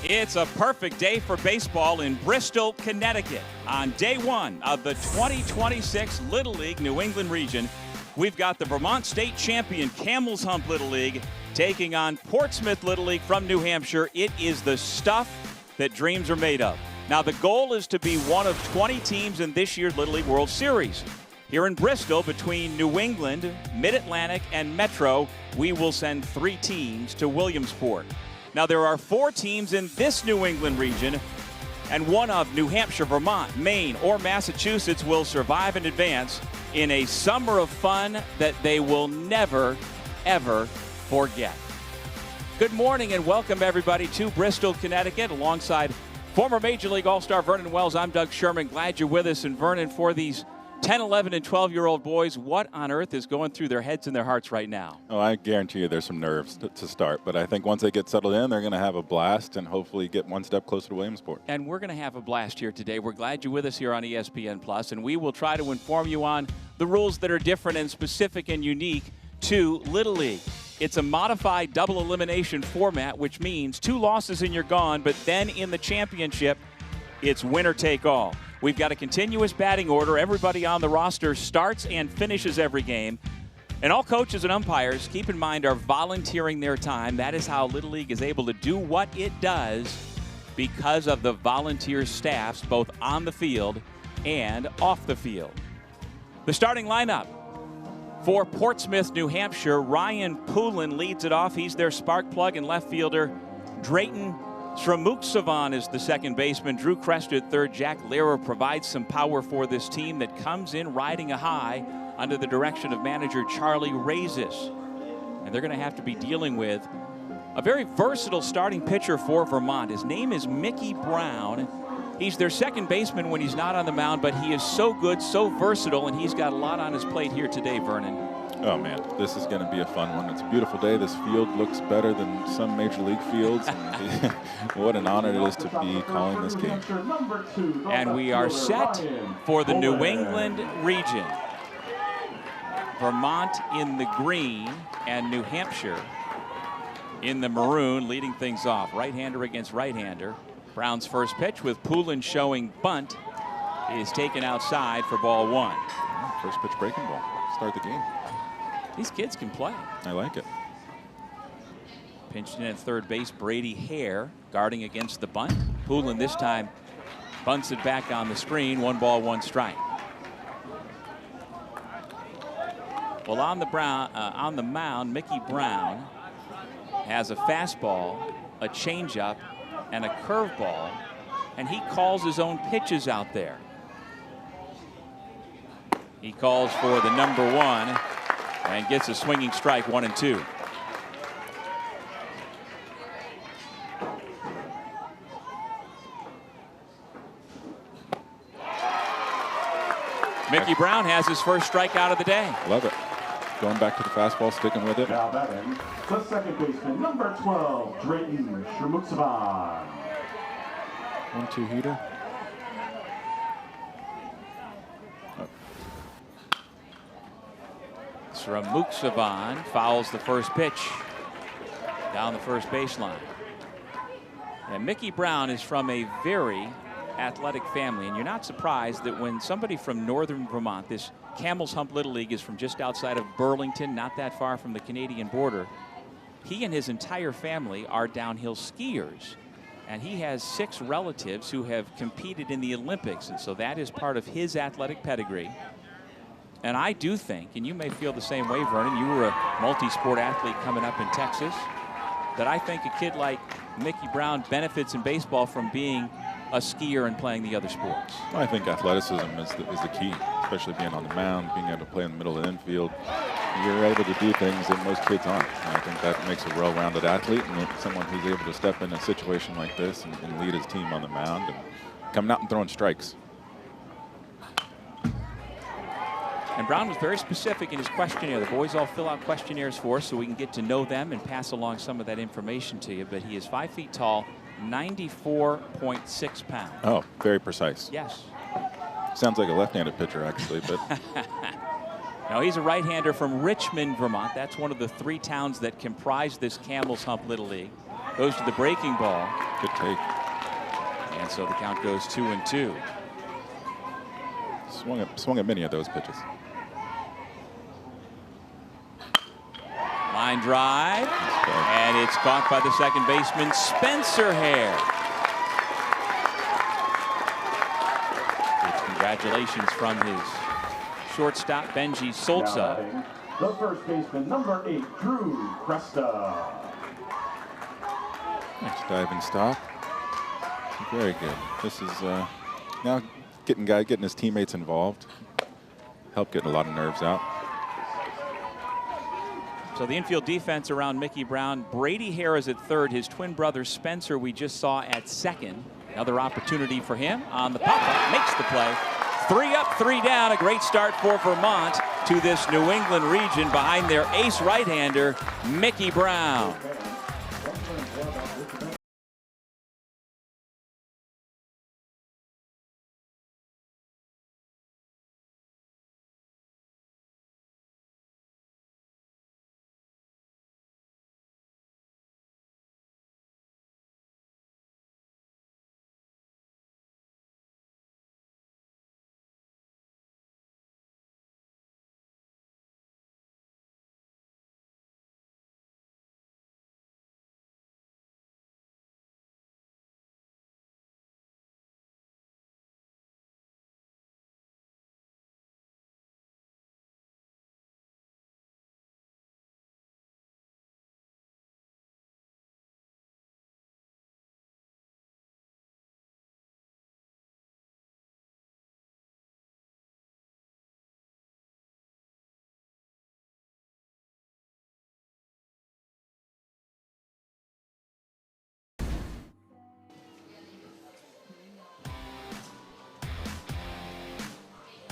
It's a perfect day for baseball in Bristol, Connecticut. On day one of the 2026 Little League New England region, we've got the Vermont State Champion Camel's Hump Little League taking on Portsmouth Little League from New Hampshire. It is the stuff that dreams are made of. Now, the goal is to be one of 20 teams in this year's Little League World Series. Here in Bristol, between New England, Mid-Atlantic, and Metro, we will send 3 teams to Williamsport. Now, there are 4 teams in this New England region, and one of New Hampshire, Vermont, Maine, or Massachusetts will survive and advance in a summer of fun that they will never, ever forget. Good morning and welcome, everybody, to Bristol, Connecticut, alongside former Major League All-Star Vernon Wells. I'm Doug Sherman. Glad you're with us. And Vernon, for these 10, 11, and 12-year-old boys, what on earth is going through their heads and their hearts right now? Oh, I guarantee you there's some nerves to start. But I think once they get settled in, they're going to have a blast and hopefully get one step closer to Williamsport. And we're going to have a blast here today. We're glad you're with us here on ESPN+, and we will try to inform you on the rules that are different and specific and unique to Little League. It's a modified double elimination format, which means 2 losses and you're gone, but then in the championship, it's winner take all. We've got a continuous batting order. Everybody on the roster starts and finishes every game. And all coaches and umpires, keep in mind, are volunteering their time. That is how Little League is able to do what it does because of the volunteer staffs, both on the field and off the field. The starting lineup for Portsmouth, New Hampshire, Ryan Poulin leads it off. He's their spark plug and left fielder. Drayton Sramuksavan is the second baseman. Drew Cresta at third. Jack Lehrer provides some power for this team that comes in riding a high under the direction of manager Charlie Razis. And they're going to have to be dealing with a very versatile starting pitcher for Vermont. His name is Mickey Brown. He's their second baseman when he's not on the mound, but he is so good, so versatile, and he's got a lot on his plate here today, Vernon. Oh, man, this is going to be a fun one. It's a beautiful day. This field looks better than some Major League fields. And what an honor it is to be calling this game. And we are set for the New England region. Vermont in the green and New Hampshire in the maroon, leading things off. Right-hander against right-hander. Brown's first pitch, with Poulin showing bunt, is taken outside for ball 1. First pitch breaking ball. Start the game. These kids can play. I like it. Pinched in at third base, Brady Hare guarding against the bunt. Poulin this time bunts it back on the screen. 1 ball, 1 strike. Well, on the mound, Mickey Brown has a fastball, a changeup, and a curveball, and he calls his own pitches out there. He calls for the number 1 and gets a swinging strike, 1 and 2. Mickey Brown has his first strikeout of the day. Love it. Going back to the fastball, sticking with it. Now batting, the second baseman, number 12, Drayton Sramuksavan. 1-2 heater. Sramuksavan fouls the first pitch down the first baseline. And Mickey Brown is from a very athletic family, and you're not surprised that when somebody from northern Vermont, this Camel's Hump Little League is from just outside of Burlington, not that far from the Canadian border. He and his entire family are downhill skiers, and he has 6 relatives who have competed in the Olympics, and so that is part of his athletic pedigree. And I do think, and you may feel the same way, Vernon, you were a multi-sport athlete coming up in Texas, that I think a kid like Mickey Brown benefits in baseball from being a skier and playing the other sports. I think athleticism is the key, especially being on the mound, being able to play in the middle of the infield. You're able to do things that most kids aren't. And I think that makes a well-rounded athlete, and someone who's able to step in a situation like this and lead his team on the mound and coming out and throwing strikes. And Brown was very specific in his questionnaire. The boys all fill out questionnaires for us so we can get to know them and pass along some of that information to you. But he is 5 feet tall, 94.6 pounds. Oh, very precise. Yes. Sounds like a left-handed pitcher, actually, but Now, he's a right-hander from Richmond, Vermont. That's one of the 3 towns that comprise this Camel's Hump Little League. Goes to the breaking ball. Good take. And so the count goes 2-2. Swung at many of those pitches. Line drive. And it's caught by the second baseman, Spencer Hare. Congratulations from his shortstop, Benji Soltsa. The first baseman, number 8, Drew Cresta. Nice diving stop. Very good. This is now getting his teammates involved. Help getting a lot of nerves out. So the infield defense around Mickey Brown. Brady Hare is at third. His twin brother Spencer we just saw at second. Another opportunity for him on the pop-up. Makes the play. 3 up, 3 down. A great start for Vermont to this New England region behind their ace right-hander, Mickey Brown.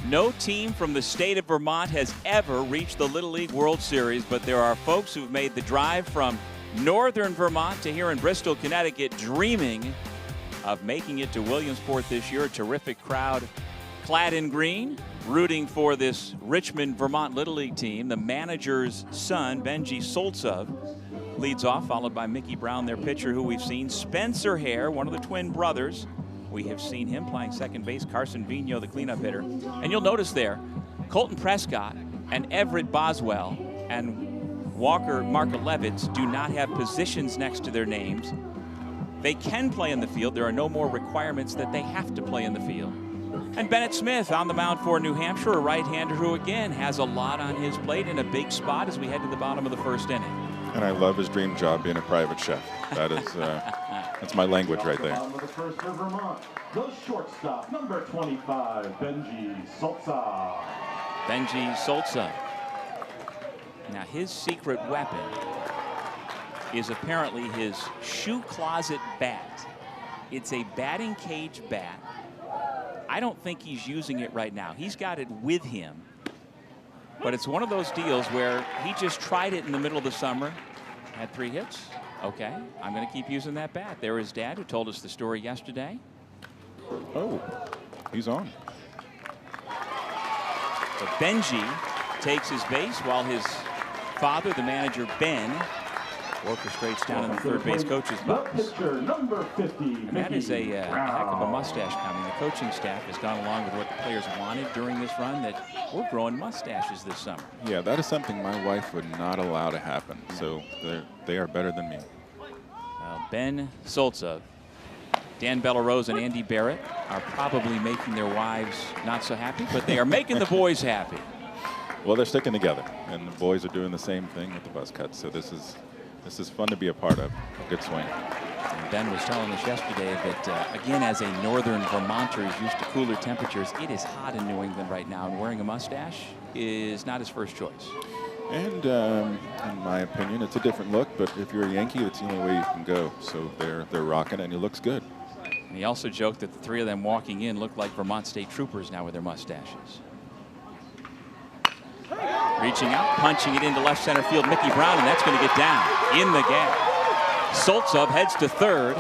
No team from the state of Vermont has ever reached the Little League World Series, but there are folks who've made the drive from northern Vermont to here in Bristol, Connecticut, dreaming of making it to Williamsport this year. A terrific crowd clad in green, rooting for this Richmond, Vermont Little League team. The manager's son, Benji Soltsa, leads off, followed by Mickey Brown, their pitcher, who we've seen. Spencer Hare, one of the twin brothers. We have seen him playing second base. Carson Vino, the cleanup hitter. And you'll notice there, Colton Prescott and Everett Boswell and Walker Markolevitz do not have positions next to their names. They can play in the field. There are no more requirements that they have to play in the field. And Bennett Smith on the mound for New Hampshire, a right-hander who, again, has a lot on his plate in a big spot as we head to the bottom of the first inning. And I love his dream job being a private chef. That is, that's my language right there. The first for Vermont, the shortstop, number 25, Benji Soltsa. Benji Soltsa. Now his secret weapon is apparently his shoe closet bat. It's a batting cage bat. I don't think he's using it right now. He's got it with him. But it's one of those deals where he just tried it in the middle of the summer, had 3 hits. Okay, I'm going to keep using that bat. There is Dad, who told us the story yesterday. Oh, he's on. So Benji takes his base while his father, the manager Ben, orchestrates down in the third base coach's box. Number 50, and that is a heck of a mustache coming. The coaching staff has gone along with what the players wanted during this run, that we're growing mustaches this summer. Yeah, that is something my wife would not allow to happen. So they are better than me. Ben Soltsa, Dan Bellarose, and Andy Barrett are probably making their wives not so happy, but they are making the boys happy. Well, they're sticking together, and the boys are doing the same thing with the buzz cuts. So this is fun to be a part of. A good swing. And Ben was telling us yesterday that, again, as a northern Vermonter who's used to cooler temperatures, it is hot in New England right now, and wearing a mustache is not his first choice. And in my opinion, it's a different look, but if you're a Yankee, it's the only way you can go. So they're rocking it, and he looks good. And he also joked that the 3 of them walking in look like Vermont State Troopers now with their mustaches. Reaching out, punching it into left center field, Mickey Brown, and that's going to get down in the gap. Soltsa heads to third,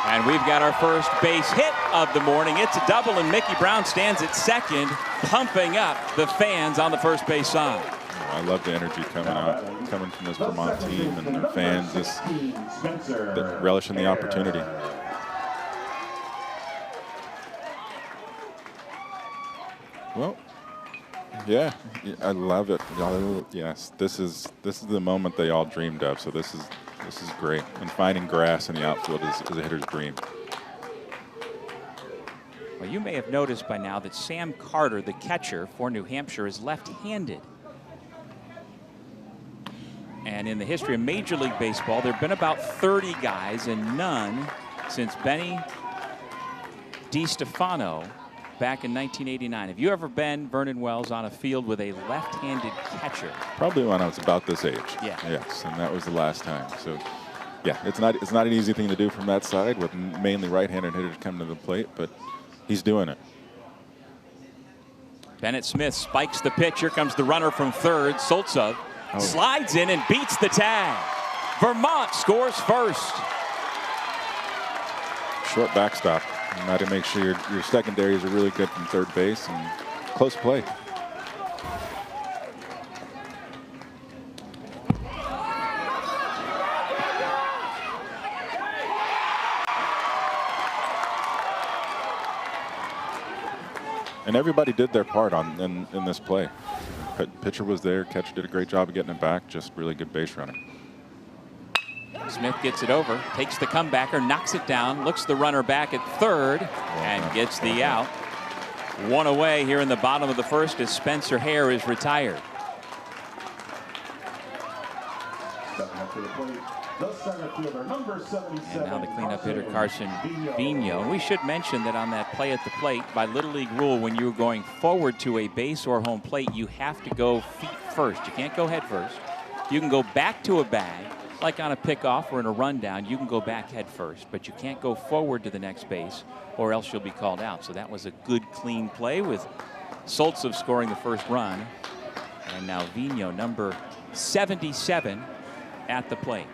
and we've got our first base hit of the morning. It's a double, and Mickey Brown stands at second, pumping up the fans on the first base side. I love the energy coming from this Vermont team and their fans, just relishing the opportunity. Well, yeah, I love it. Yes, this is the moment they all dreamed of. So this is great. And finding grass in the outfield is a hitter's dream. Well, you may have noticed by now that Sam Carter, the catcher for New Hampshire, is left-handed. And in the history of Major League Baseball, there have been about 30 guys, and none since Benny DiStefano back in 1989. Have you ever been, Vernon Wells, on a field with a left-handed catcher? Probably when I was about this age. Yeah. Yes, and that was the last time. So, yeah, it's not an easy thing to do from that side with mainly right-handed hitters coming to the plate, but he's doing it. Bennett Smith spikes the pitch. Here comes the runner from third. Soltsev slides in and beats the tag. Vermont scores first. Short backstop. You got to make sure your secondaries are really good from third base, and close play. And everybody did their part in this play. Pitcher was there, catcher did a great job of getting it back, just really good base running. Smith gets it over, takes the comebacker, knocks it down, looks the runner back at third, and gets the out. One away here in the bottom of the first as Spencer Hare is retired. And now the cleanup hitter, Carson Vino. And we should mention that on that play at the plate, by Little League rule, when you're going forward to a base or home plate, you have to go feet first. You can't go head first. You can go back to a bag, like on a pickoff or in a rundown. You can go back head first, but you can't go forward to the next base, or else you'll be called out. So that was a good, clean play with Soltsev scoring the first run. And now Vino, number 77, at the plate.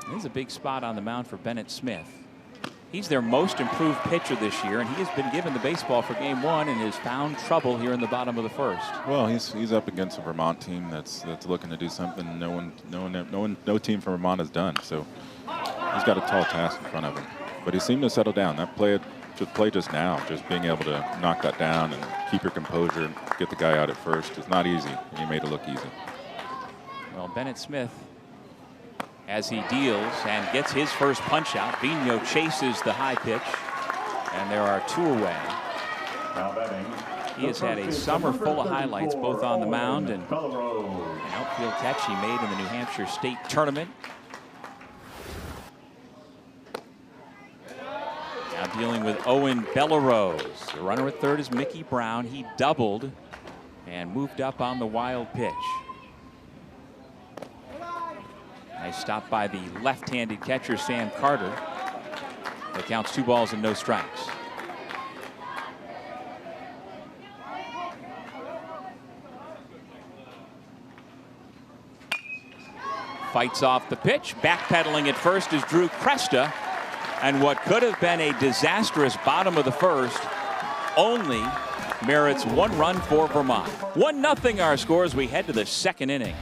This is a big spot on the mound for Bennett Smith. He's their most improved pitcher this year, and he has been given the baseball for game one and has found trouble here in the bottom of the first. Well, he's up against a Vermont team that's looking to do something no team from Vermont has done. So he's got a tall task in front of him. But he seemed to settle down. That play just now, just being able to knock that down and keep your composure and get the guy out at first is not easy, and he made it look easy. Well, Bennett Smith, as he deals and gets his first punch out, Vino chases the high pitch, and there are two away. He has had a summer full of highlights, both on the mound and an outfield catch he made in the New Hampshire State Tournament. Now dealing with Owen Bellerose. The runner at third is Mickey Brown. He doubled and moved up on the wild pitch. Nice stop by the left-handed catcher, Sam Carter. That counts 2 balls and no strikes. Fights off the pitch. Backpedaling at first is Drew Cresta. And what could have been a disastrous bottom of the first only merits 1 run for Vermont. 1-0 our score as we head to the second inning.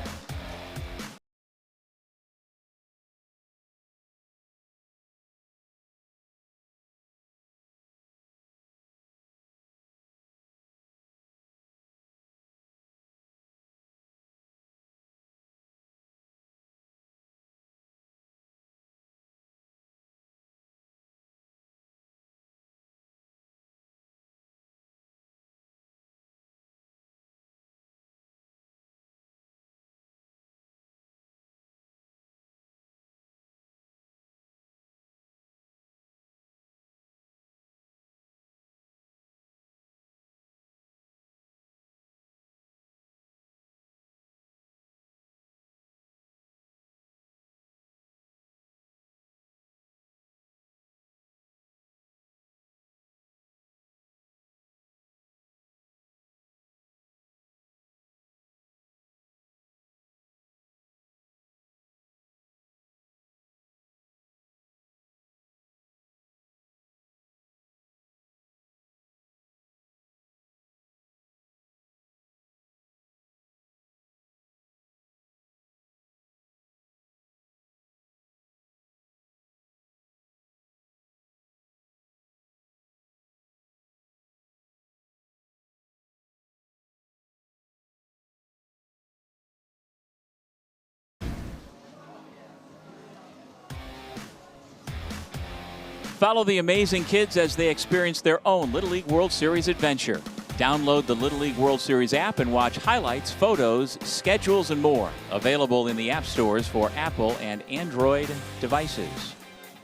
Follow the amazing kids as they experience their own Little League World Series adventure. Download the Little League World Series app and watch highlights, photos, schedules, and more. Available in the app stores for Apple and Android devices.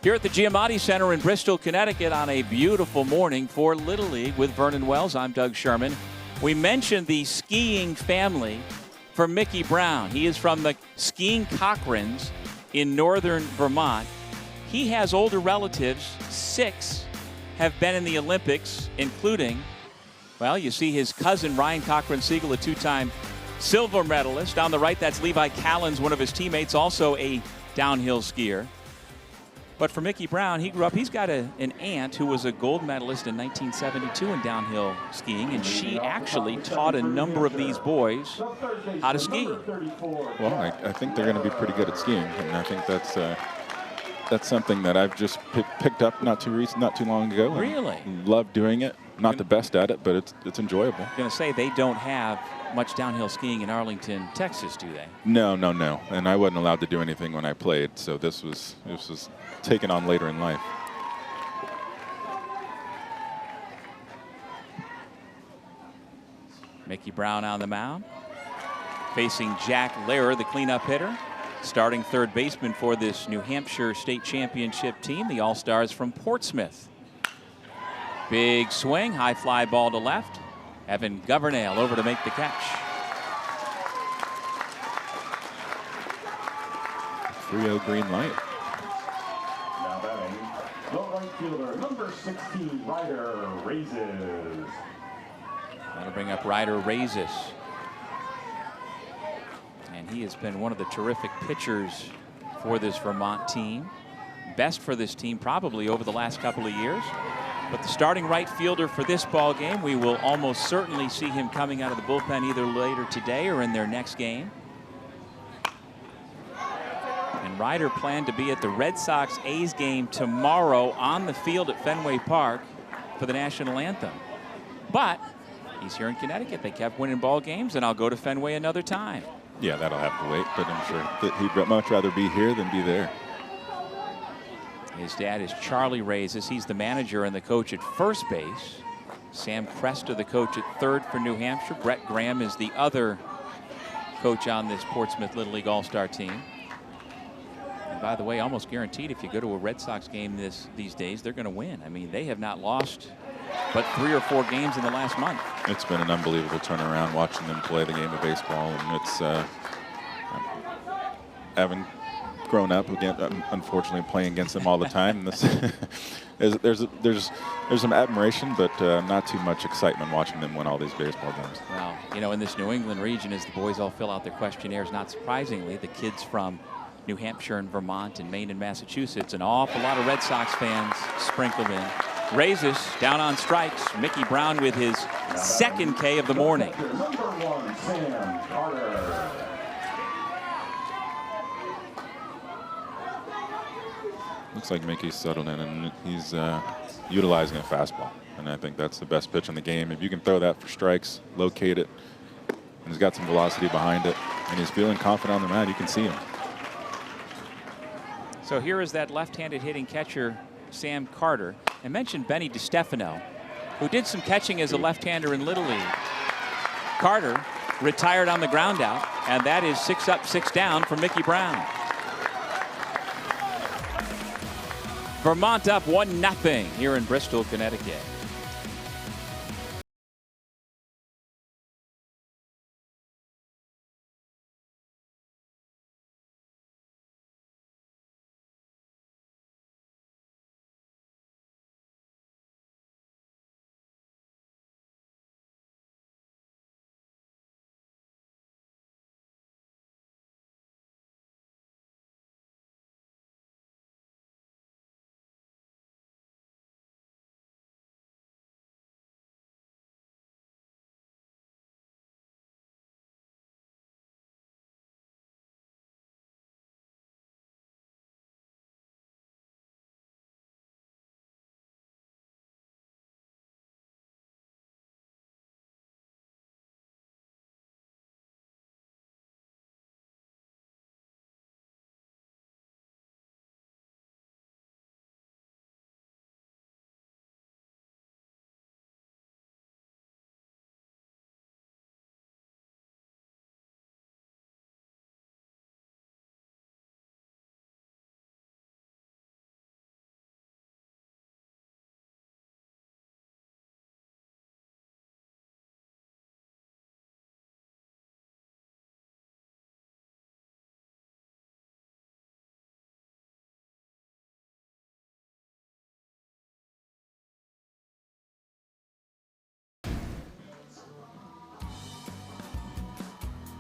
Here at the Giamatti Center in Bristol, Connecticut on a beautiful morning for Little League with Vernon Wells. I'm Doug Sherman. We mentioned the skiing family for Mickey Brown. He is from the Skiing Cochrans in northern Vermont. He has older relatives. 6 have been in the Olympics, including, well, you see his cousin Ryan Cochran-Siegel, a 2-time silver medalist. On the right, that's Levi Callens, one of his teammates, also a downhill skier. But for Mickey Brown, he grew up, he's got an aunt who was a gold medalist in 1972 in downhill skiing, and she actually taught a number of these boys how to ski. Well, I think they're going to be pretty good at skiing, and I think that's something that I've just picked up not too long ago. Really? Love doing it. Not the best at it, but it's enjoyable. I'm going to say they don't have much downhill skiing in Arlington, Texas, do they? No. And I wasn't allowed to do anything when I played, so this was taken on later in life. Mickey Brown on the mound, facing Jack Lehrer, the cleanup hitter. Starting third baseman for this New Hampshire State Championship team, the All-Stars from Portsmouth. Big swing, high fly ball to left. Evan Governale over to make the catch. 3-0 green light. Now batting, the right fielder, number 16, Ryder Raises. That'll bring up Ryder Raises. And he has been one of the terrific pitchers for this Vermont team. Best for this team probably over the last couple of years. But the starting right fielder for this ball game, we will almost certainly see him coming out of the bullpen either later today or in their next game. And Ryder planned to be at the Red Sox-A's game tomorrow on the field at Fenway Park for the national anthem. But he's here in Connecticut. They kept winning ball games, and I'll go to Fenway another time. Yeah, that'll have to wait, but I'm sure that he'd much rather be here than be there. His dad is Charlie Raises. He's the manager and the coach at first base. Sam Cresta, the coach at third for New Hampshire. Brett Graham is the other coach on this Portsmouth Little League All-Star team. And by the way, almost guaranteed if you go to a Red Sox game these days, they're going to win. I mean, they have not lost but 3 or 4 games in the last month. It's been an unbelievable turnaround watching them play the game of baseball, and it's having grown up again, unfortunately playing against them all the time. There's some admiration, but not too much excitement watching them win all these baseball games. Well, you know, in this New England region, as the boys all fill out their questionnaires, not surprisingly, the kids from New Hampshire and Vermont and Maine and Massachusetts, an awful lot of Red Sox fans sprinkled in. Raises down on strikes. Mickey Brown with his second K of the morning. Number 1, Sam Carter. Looks like Mickey's settled in, and he's utilizing a fastball. And I think that's the best pitch in the game. If you can throw that for strikes, locate it, and he's got some velocity behind it, and he's feeling confident on the mound, you can see him. So here is that left-handed hitting catcher, Sam Carter. I mentioned Benny DiStefano, who did some catching as a left-hander in Little League. Carter retired on the ground out, and that is 6 up, 6 down for Mickey Brown. Vermont up 1-0 here in Bristol, Connecticut.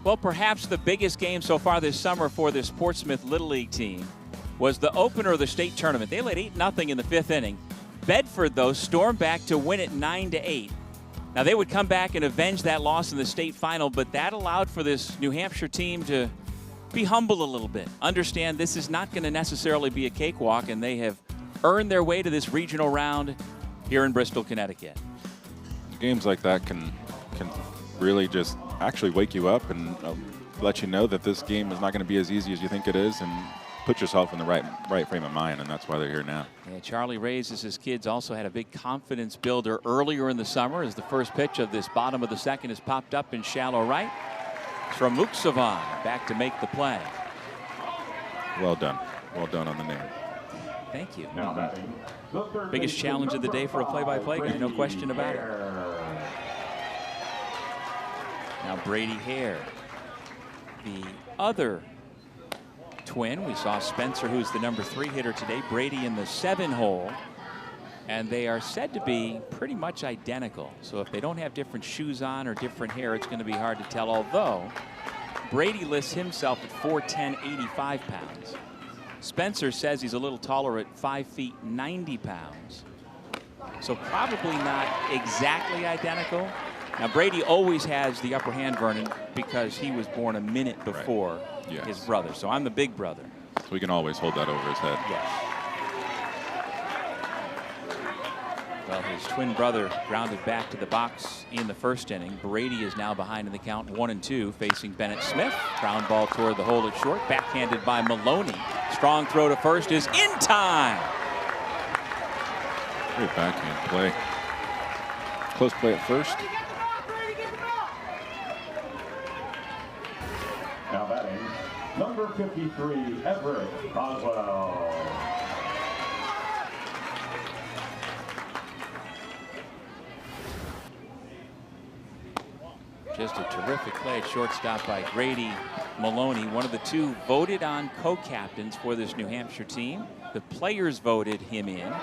Well, perhaps the biggest game so far this summer for this Portsmouth Little League team was the opener of the state tournament. They led 8-0 in the 5th inning. Bedford, though, stormed back to win it 9-8. Now, they would come back and avenge that loss in the state final, but that allowed for this New Hampshire team to be humble a little bit. Understand this is not going to necessarily be a cakewalk, and they have earned their way to this regional round here in Bristol, Connecticut. Games like that can really just actually wake you up and let you know that this game is not going to be as easy as you think it is, and put yourself in the right frame of mind, and that's why they're here now. Yeah, Charlie Reyes, as his kids, also had a big confidence builder earlier in the summer as the first pitch of this bottom of the second is popped up in shallow right. It's from Muksavan back to make the play. Well done. Well done on the name. Thank you. Now batting, the third Biggest baseman, challenge of the day for a play-by-play guy, no question about it. Hare. Now Brady Hare, the other twin. We saw Spencer, who's the number 3 hitter today, Brady in the 7 hole, and they are said to be pretty much identical. So if they don't have different shoes on or different hair, it's going to be hard to tell, although Brady lists himself at 4'10", 85 pounds. Spencer says he's a little taller at 5 feet, 90 pounds. So probably not exactly identical. Now, Brady always has the upper hand, Vernon, because he was born a minute before his brother. So I'm the big brother. So we can always hold that over his head. Yes. Well, his twin brother grounded back to the box in the 1st inning. Brady is now behind in the count 1-2, facing Bennett Smith. Ground ball toward the hole at short, backhanded by Maloney. Strong throw to first is in time. Great backhand play. Close play at first. Now batting, number 53, Everett Boswell. Just a terrific play at shortstop by Grady Maloney, one of the 2 voted on co-captains for this New Hampshire team. The players voted him in,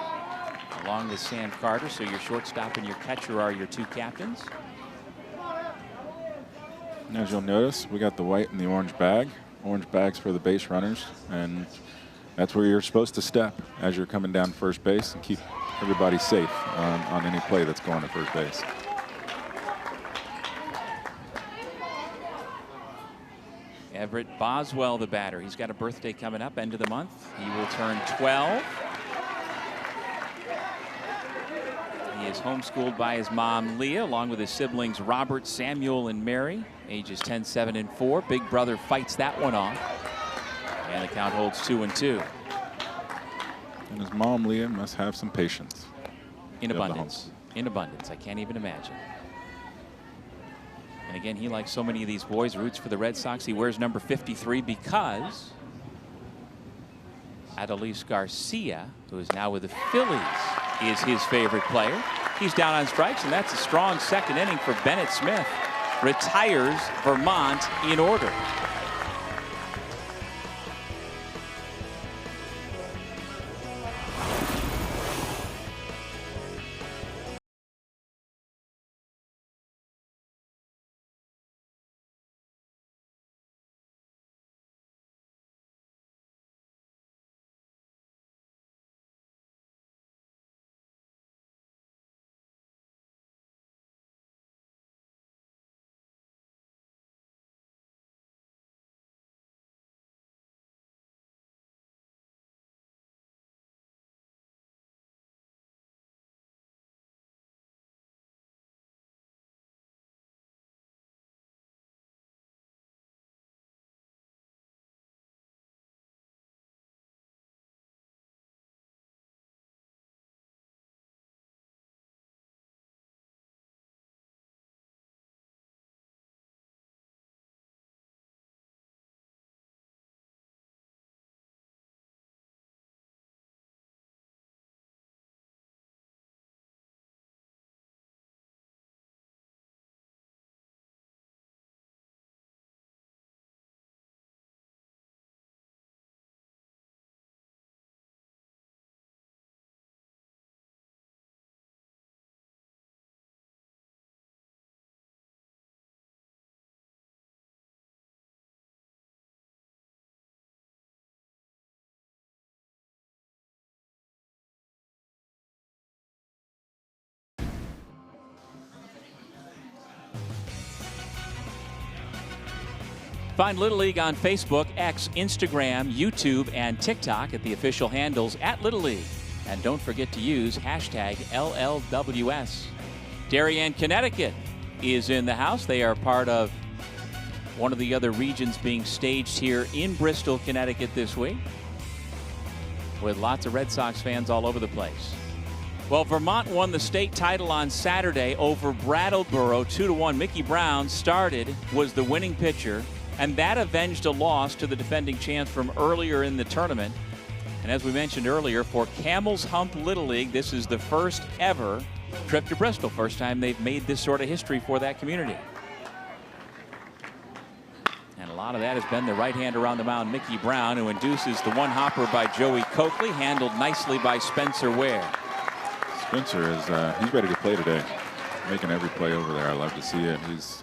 along with Sam Carter, so your shortstop and your catcher are your 2 captains. And as you'll notice, we got the white and the orange bag. Orange bags for the base runners, and that's where you're supposed to step as you're coming down first base and keep everybody safe on any play that's going to first base. Everett Boswell, the batter. He's got a birthday coming up, end of the month. He will turn 12. He is homeschooled by his mom, Leah, along with his siblings, Robert, Samuel, and Mary, ages 10, 7, and 4. Big brother fights that one off. And the count holds 2-2. And his mom, Leah, must have some patience. In abundance. In abundance. I can't even imagine. And again, he, like so many of these boys, roots for the Red Sox. He wears number 53 because Adolis Garcia, who is now with the Phillies, is his favorite player. He's down on strikes, and that's a strong 2nd inning for Bennett Smith. Retires Vermont in order. Find Little League on Facebook, X, Instagram, YouTube, and TikTok at the official handles at Little League. And don't forget to use hashtag LLWS. Darien, Connecticut is in the house. They are part of one of the other regions being staged here in Bristol, Connecticut this week, with lots of Red Sox fans all over the place. Well, Vermont won the state title on Saturday over Brattleboro 2-1. Mickey Brown started, was the winning pitcher, and that avenged a loss to the defending champs from earlier in the tournament. And as we mentioned earlier, for Camel's Hump Little League, this is the first ever trip to Bristol. First time they've made this sort of history for that community. And a lot of that has been the right-hander on the mound, Mickey Brown, who induces the one-hopper by Joey Coakley, handled nicely by Spencer Ware. Spencer is he's ready to play today. Making every play over there. I love to see it. He's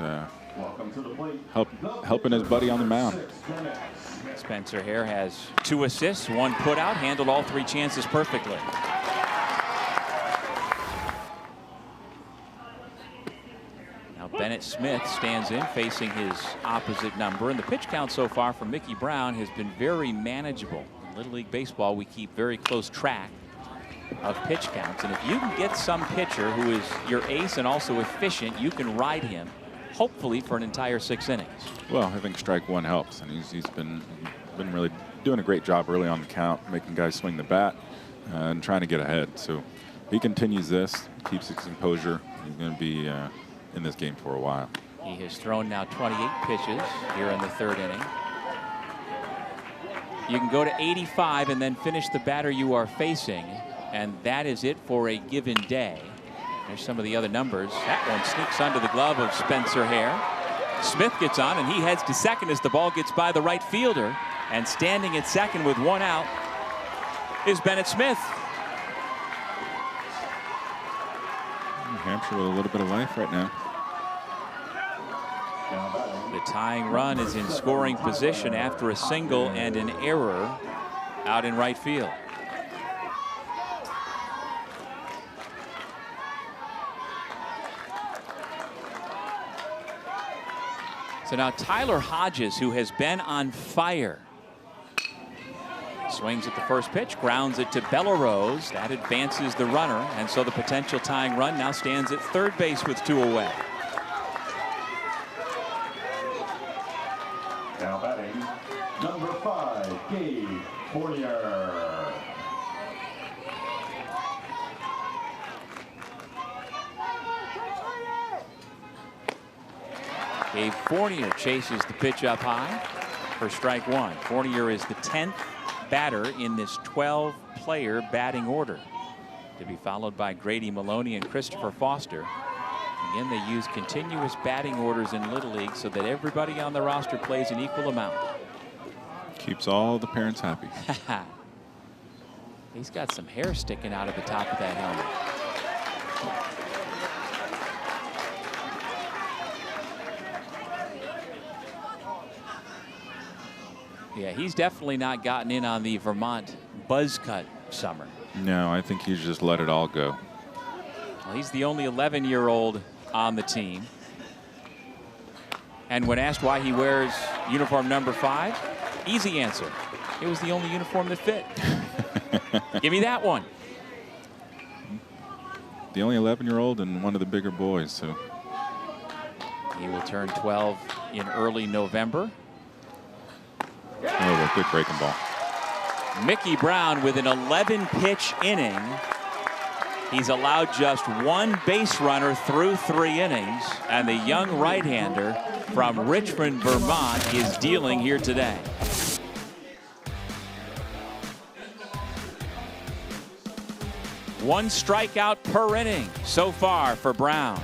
helping his buddy on the mound. Spencer here has 2 assists, 1 put out, handled all 3 chances perfectly. Now Bennett Smith stands in facing his opposite number, and the pitch count so far from Mickey Brown has been very manageable. In Little League Baseball, we keep very close track of pitch counts, and if you can get some pitcher who is your ace and also efficient, you can ride him hopefully for an entire 6 innings. Well, I think strike one helps, and he's been really doing a great job early on the count, making guys swing the bat and trying to get ahead. So he continues this, keeps his composure. He's going to be in this game for a while. He has thrown now 28 pitches here in the 3rd inning. You can go to 85 and then finish the batter you are facing, and that is it for a given day. There's some of the other numbers. That one sneaks under the glove of Spencer Hare. Smith gets on, and he heads to second as the ball gets by the right fielder. And standing at second with 1 out is Bennett Smith. New Hampshire with a little bit of life right now. The tying run is in scoring position after a single and an error out in right field. So now Tyler Hodges, who has been on fire, swings at the first pitch, grounds it to Bellerose. That advances the runner, and so the potential tying run now stands at 3rd base with 2 away. Now batting, number 5, Gabe Fournier. Gabe Fournier chases the pitch up high for strike 1. Fournier is the 10th batter in this 12-player batting order, to be followed by Grady Maloney and Christopher Foster. Again, they use continuous batting orders in Little League so that everybody on the roster plays an equal amount. Keeps all the parents happy. He's got some hair sticking out of the top of that helmet. Yeah, he's definitely not gotten in on the Vermont buzz cut summer. No, I think he's just let it all go. Well, he's the only 11-year-old on the team. And when asked why he wears uniform number 5, easy answer. It was the only uniform that fit. Give me that one. The only 11-year-old and one of the bigger boys. So he will turn 12 in early November. Oh, a good breaking ball. Mickey Brown with an 11-pitch inning. He's allowed just 1 base runner through 3 innings, and the young right-hander from Richmond, Vermont is dealing here today. One strikeout per inning so far for Brown.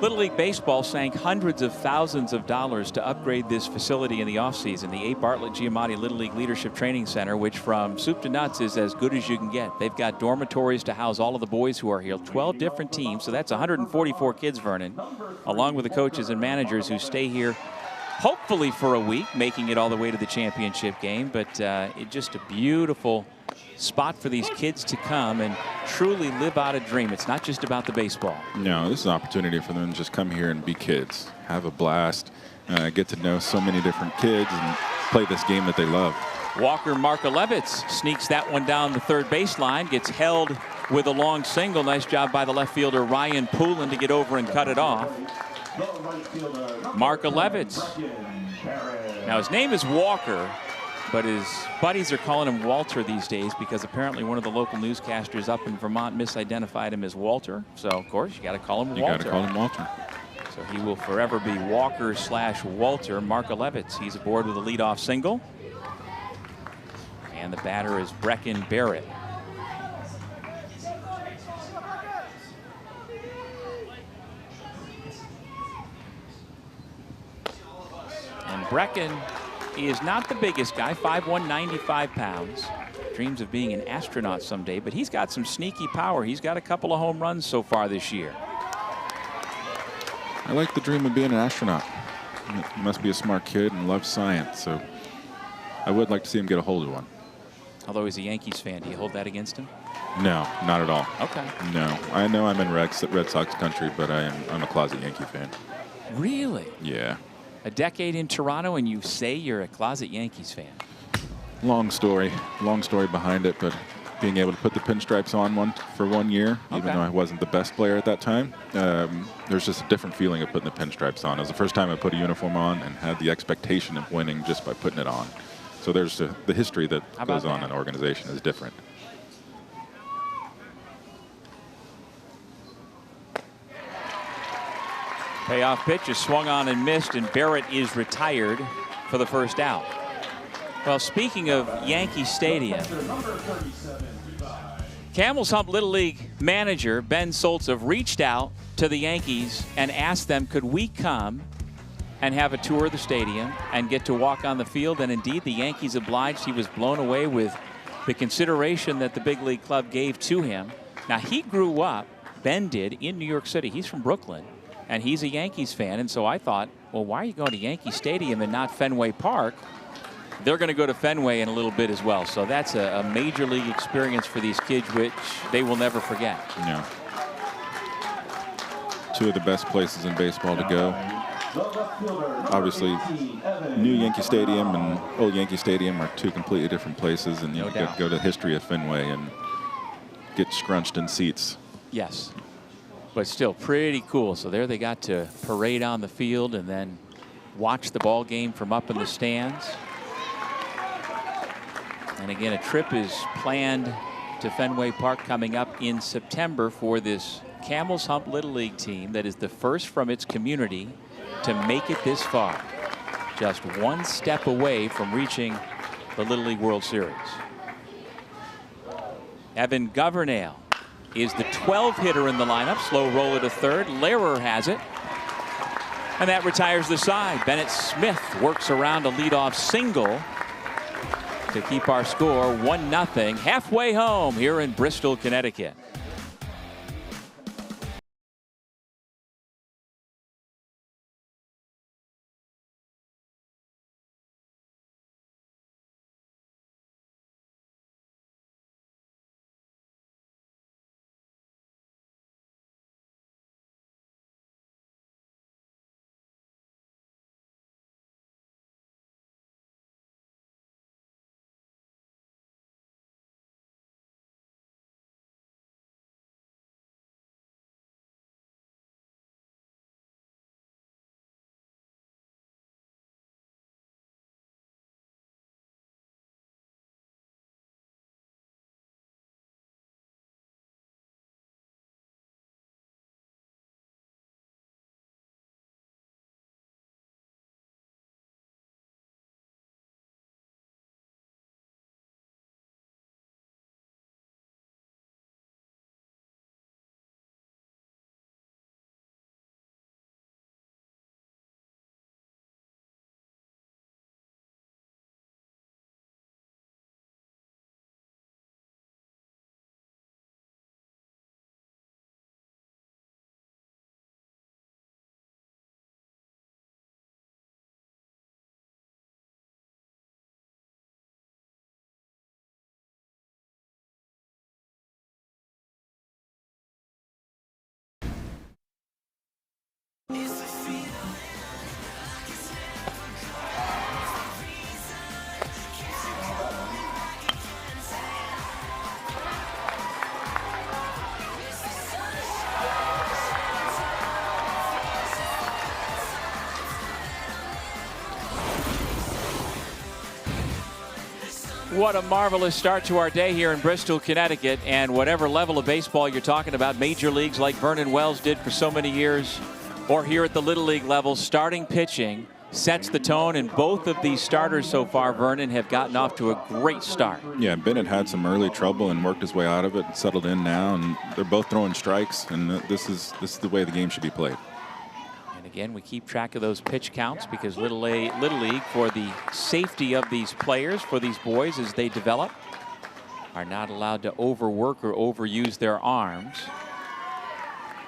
Little League Baseball sank hundreds of thousands of dollars to upgrade this facility in the offseason, the A. Bartlett Giamatti Little League Leadership Training Center, which from soup to nuts is as good as you can get. They've got dormitories to house all of the boys who are here, 12 different teams, so that's 144 kids, Vernon, along with the coaches and managers who stay here hopefully for a week, making it all the way to the championship game. But it's just a beautiful spot for these kids to come and truly live out a dream. It's not just about the baseball. No, this is an opportunity for them to just come here and be kids, have a blast, get to know so many different kids and play this game that they love. Walker Markolevitz sneaks that one down the third baseline, gets held with a long single. Nice job by the left fielder Ryan Poulin to get over and cut it off. Markolevitz. Now his name is Walker, but his buddies are calling him Walter these days because apparently one of the local newscasters up in Vermont misidentified him as Walter. So, of course, you got to call him Walter. You got to call him Walter. So he will forever be Walker/Walter Markolevitz. He's aboard with a leadoff single. And the batter is Brecken Barrett. And Brecken is not the biggest guy, 5'1", 95 pounds. Dreams of being an astronaut someday, but he's got some sneaky power. He's got a couple of home runs so far this year. I like the dream of being an astronaut. He must be a smart kid and loves science, so I would like to see him get a hold of one. Although he's a Yankees fan, do you hold that against him? No, not at all. Okay. No, I know I'm in Red Sox country, but I'm a closet Yankee fan. Really? Yeah. A decade in Toronto and you say you're a closet Yankees fan. Long story behind it, but being able to put the pinstripes on for 1 year, even though I wasn't the best player at that time, there's just a different feeling of putting the pinstripes on. It was the first time I put a uniform on and had the expectation of winning just by putting it on. So there's the history that goes on in an organization is different. Payoff pitch is swung on and missed, and Barrett is retired for the first out. Well, speaking of Yankee Stadium, Camel's Hump Little League manager Ben Soltz reached out to the Yankees and asked them, could we come and have a tour of the stadium and get to walk on the field? And indeed, the Yankees obliged. He was blown away with the consideration that the big league club gave to him. Now, he grew up, Ben did, in New York City. He's from Brooklyn, and he's a Yankees fan. And so I thought, well, why are you going to Yankee Stadium and not Fenway Park? They're going to go to Fenway in a little bit as well. So that's a major league experience for these kids, which they will never forget. Yeah. Two of the best places in baseball to go. Obviously, new Yankee Stadium and old Yankee Stadium are two completely different places, and you go to the history of Fenway and get scrunched in seats. Yes, but still pretty cool. So there they got to parade on the field and then watch the ball game from up in the stands. And again, a trip is planned to Fenway Park coming up in September for this Camel's Hump Little League team that is the first from its community to make it this far. Just one step away from reaching the Little League World Series. Evan Governale is the 12th hitter in the lineup. Slow roller to third. Lehrer has it. And that retires the side. Bennett Smith works around a leadoff single to keep our score 1-0 halfway home here in Bristol, Connecticut. What a marvelous start to our day here in Bristol, Connecticut. And whatever level of baseball you're talking about, major leagues like Vernon Wells did for so many years, or here at the Little League level, starting pitching sets the tone. And both of these starters so far, Vernon, have gotten off to a great start. Yeah, Bennett had some early trouble and worked his way out of it and settled in now. And they're both throwing strikes. And this is the way the game should be played. Again, we keep track of those pitch counts because Little League, for the safety of these players, for these boys as they develop, are not allowed to overwork or overuse their arms.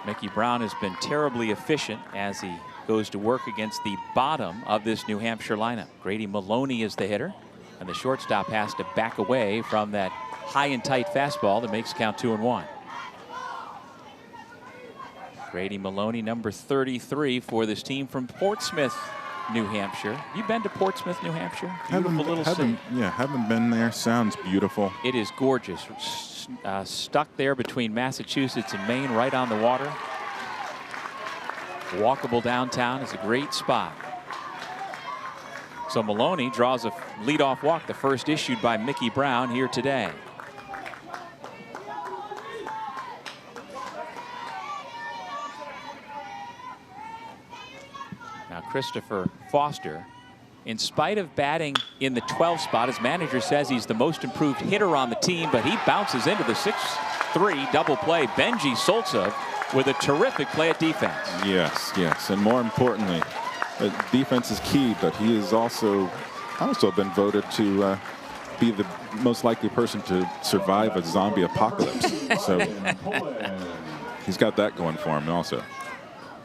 Mickey Brown has been terribly efficient as he goes to work against the bottom of this New Hampshire lineup. Grady Maloney is the hitter, and the shortstop has to back away from that high and tight fastball that makes count 2-1. Grady Maloney, number 33 for this team from Portsmouth, New Hampshire. You been to Portsmouth, New Hampshire? Beautiful little city. Yeah, haven't been there. Sounds beautiful. It is gorgeous. Stuck there between Massachusetts and Maine, right on the water. Walkable downtown is a great spot. So Maloney draws a leadoff walk, the first issued by Mickey Brown here today. Now Christopher Foster, in spite of batting in the 12th spot, his manager says he's the most improved hitter on the team, but he bounces into the 6-3 double play. Benji Soltsev with a terrific play at defense. Yes, and more importantly, defense is key, but he has also been voted to be the most likely person to survive a zombie apocalypse. So he's got that going for him also.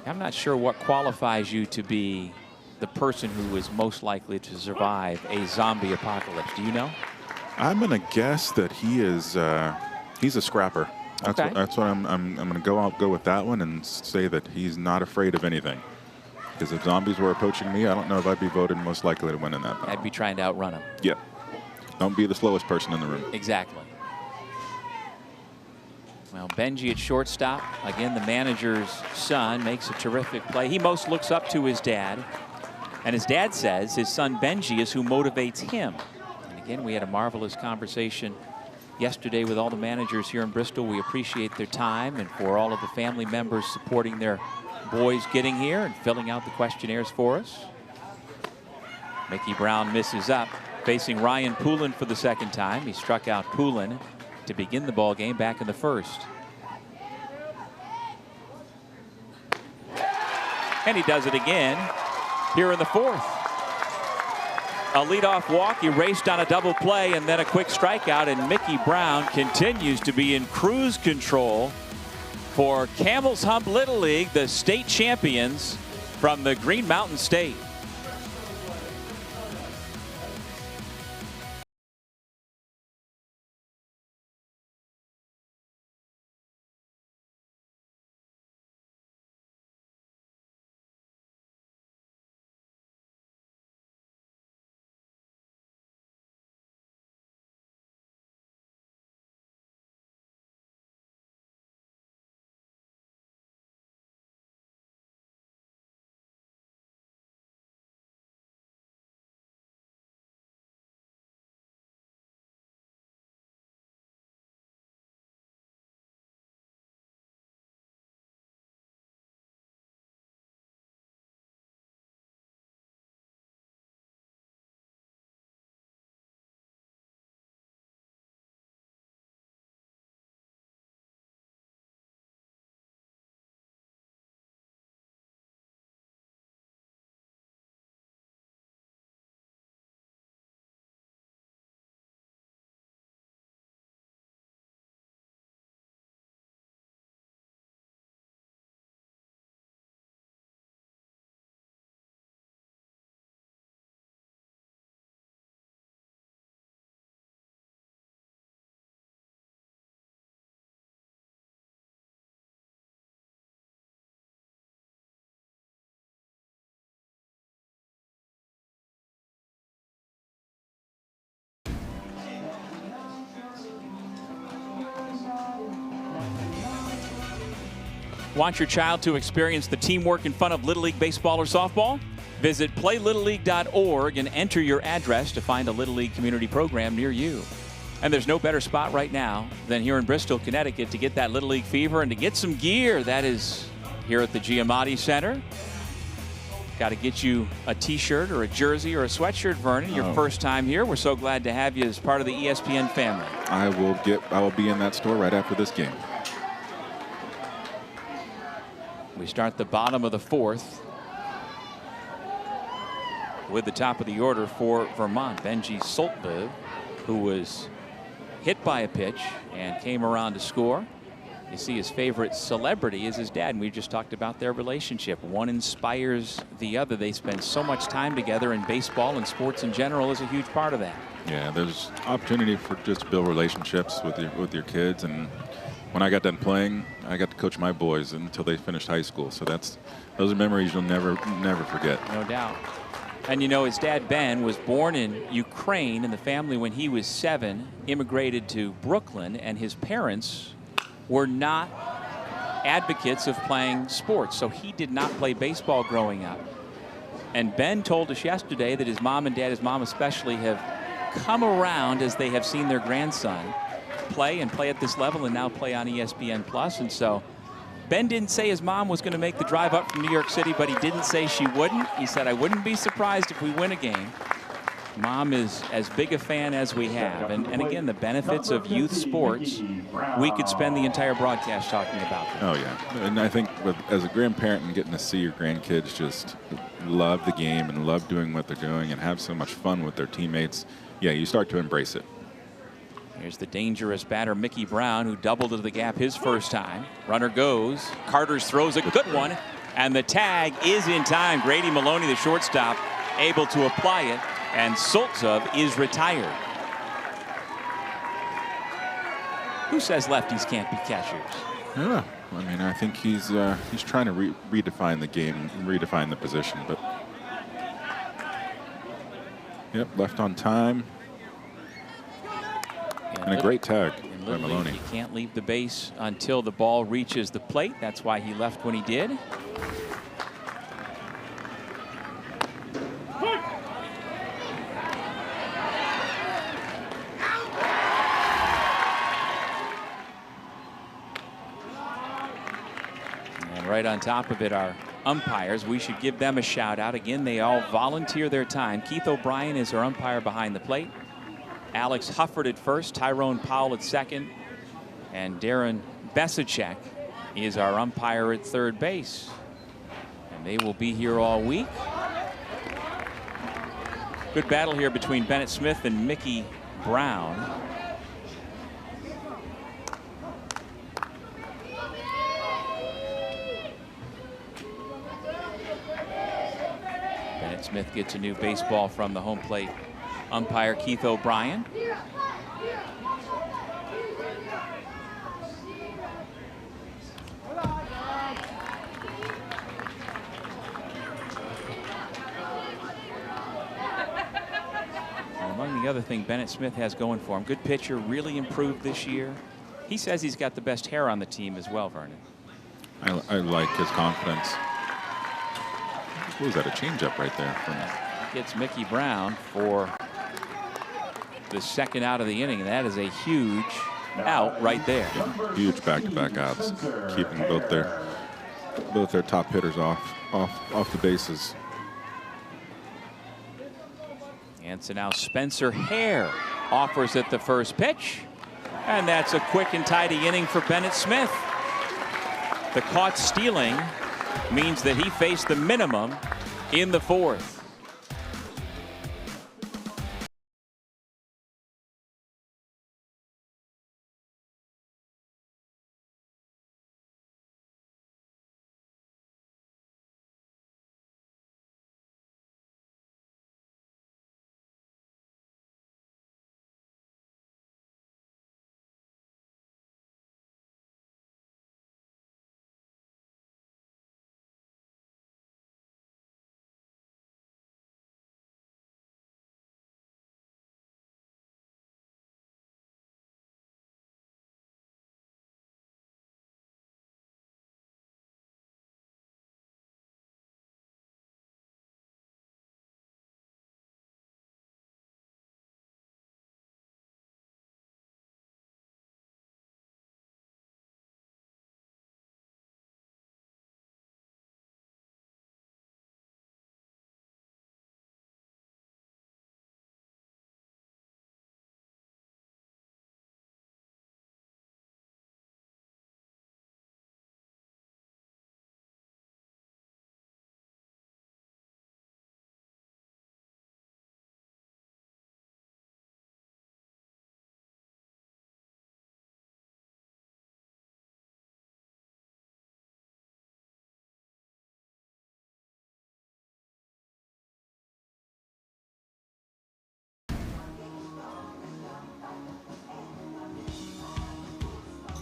I'm not sure what qualifies you to be the person who is most likely to survive a zombie apocalypse. Do you know? I'm going to guess that he is. He's a scrapper. That's what I'm going to go with that one and say that he's not afraid of anything. Because if zombies were approaching me, I don't know if I'd be voted most likely to win in that. I'd be trying to outrun him. Yep. Don't be the slowest person in the room. Exactly. Well, Benji at shortstop. Again, the manager's son makes a terrific play. He most looks up to his dad. And his dad says his son Benji is who motivates him. And again, we had a marvelous conversation yesterday with all the managers here in Bristol. We appreciate their time, and for all of the family members supporting their boys getting here and filling out the questionnaires for us. Mickey Brown misses up, facing Ryan Poulin for the second time. He struck out Poulin to begin the ball game back in the first. And he does it again here in the fourth. A leadoff walk erased on a double play, and then a quick strikeout, and Mickey Brown continues to be in cruise control for Camel's Hump Little League, the state champions from the Green Mountain State. Want your child to experience the teamwork and fun of Little League baseball or softball? Visit playlittleleague.org and enter your address to find a Little League community program near you. And there's no better spot right now than here in Bristol, Connecticut to get that Little League fever and to get some gear. That is here at the Giamatti Center. Got to get you a t-shirt or a jersey or a sweatshirt, Vernon. Your first time here. We're so glad to have you as part of the ESPN family. I will be in that store right after this game. We start the bottom of the fourth with the top of the order for Vermont. Benji Soltbev, who was hit by a pitch and came around to score. You see his favorite celebrity is his dad, and we just talked about their relationship. One inspires the other. They spend so much time together, and baseball and sports in general is a huge part of that. Yeah, there's opportunity for just to build relationships with your kids. And when I got done playing, I got to coach my boys until they finished high school. So those are memories you'll never forget. No doubt. And you know, his dad, Ben, was born in Ukraine, and the family, when he was 7, immigrated to Brooklyn, and his parents were not advocates of playing sports, so he did not play baseball growing up. And Ben told us yesterday that his mom and dad, his mom especially, have come around as they have seen their grandson play at this level and now play on ESPN+. And so Ben didn't say his mom was going to make the drive up from New York City, but he didn't say she wouldn't. He said, I wouldn't be surprised if we win a game. Mom is as big a fan as we have. And again, the benefits of youth sports, we could spend the entire broadcast talking about them. Oh, yeah. And I think as a grandparent and getting to see your grandkids just love the game and love doing what they're doing and have so much fun with their teammates, yeah, you start to embrace it. Here's the dangerous batter, Mickey Brown, who doubled to the gap his first time. Runner goes. Carters throws a good one. And the tag is in time. Grady Maloney, the shortstop, able to apply it. And Soltbev is retired. Who says lefties can't be catchers? Yeah, I mean, I think he's trying to redefine the game, redefine the position. But yep, left on time. And a great tag by Maloney. You can't leave the base until the ball reaches the plate. That's why he left when he did. Right on top of it are umpires. We should give them a shout out. Again, they all volunteer their time. Keith O'Brien is our umpire behind the plate. Alex Hufford at first, Tyrone Powell at second, and Darren Besicek is our umpire at third base. And they will be here all week. Good battle here between Bennett Smith and Mickey Brown. Smith gets a new baseball from the home plate umpire, Keith O'Brien. Among the other thing Bennett Smith has going for him, good pitcher, really improved this year. He says he's got the best hair on the team as well, Vernon. I like his confidence. What was that, a changeup right there? Gets Mickey Brown for the second out of the inning, and that is a huge out right there. Yeah, huge back-to-back outs, keeping both their top hitters off the bases. And so now Spencer Hare offers at the first pitch, and that's a quick and tidy inning for Bennett Smith. The caught stealing means that he faced the minimum in the fourth.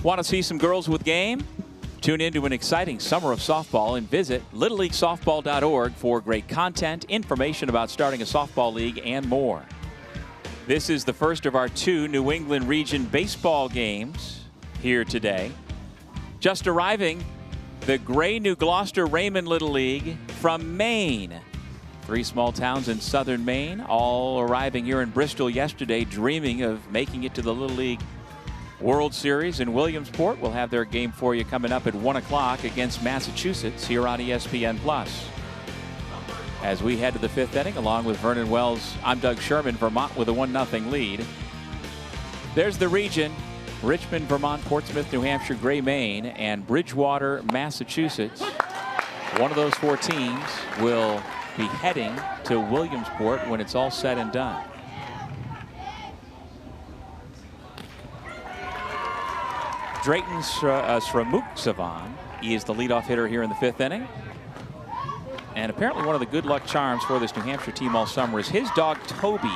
Want to see some girls with game? Tune into an exciting summer of softball and visit littleleaguesoftball.org for great content, information about starting a softball league, and more. This is the first of our 2 New England region baseball games here today. Just arriving, the Gray New Gloucester Raymond Little League from Maine. 3 small towns in southern Maine, all arriving here in Bristol yesterday, dreaming of making it to the Little League World Series in Williamsport. We'll have their game for you coming up at 1 o'clock against Massachusetts here on ESPN+. As we head to the 5th inning, along with Vernon Wells, I'm Doug Sherman. Vermont with a 1-0 lead. There's the region: Richmond, Vermont, Portsmouth, New Hampshire, Gray, Maine, and Bridgewater, Massachusetts. One of those 4 teams will be heading to Williamsport when it's all said and done. Drayton Sramuksavan is the leadoff hitter here in the 5th inning. And apparently one of the good luck charms for this New Hampshire team all summer is his dog Toby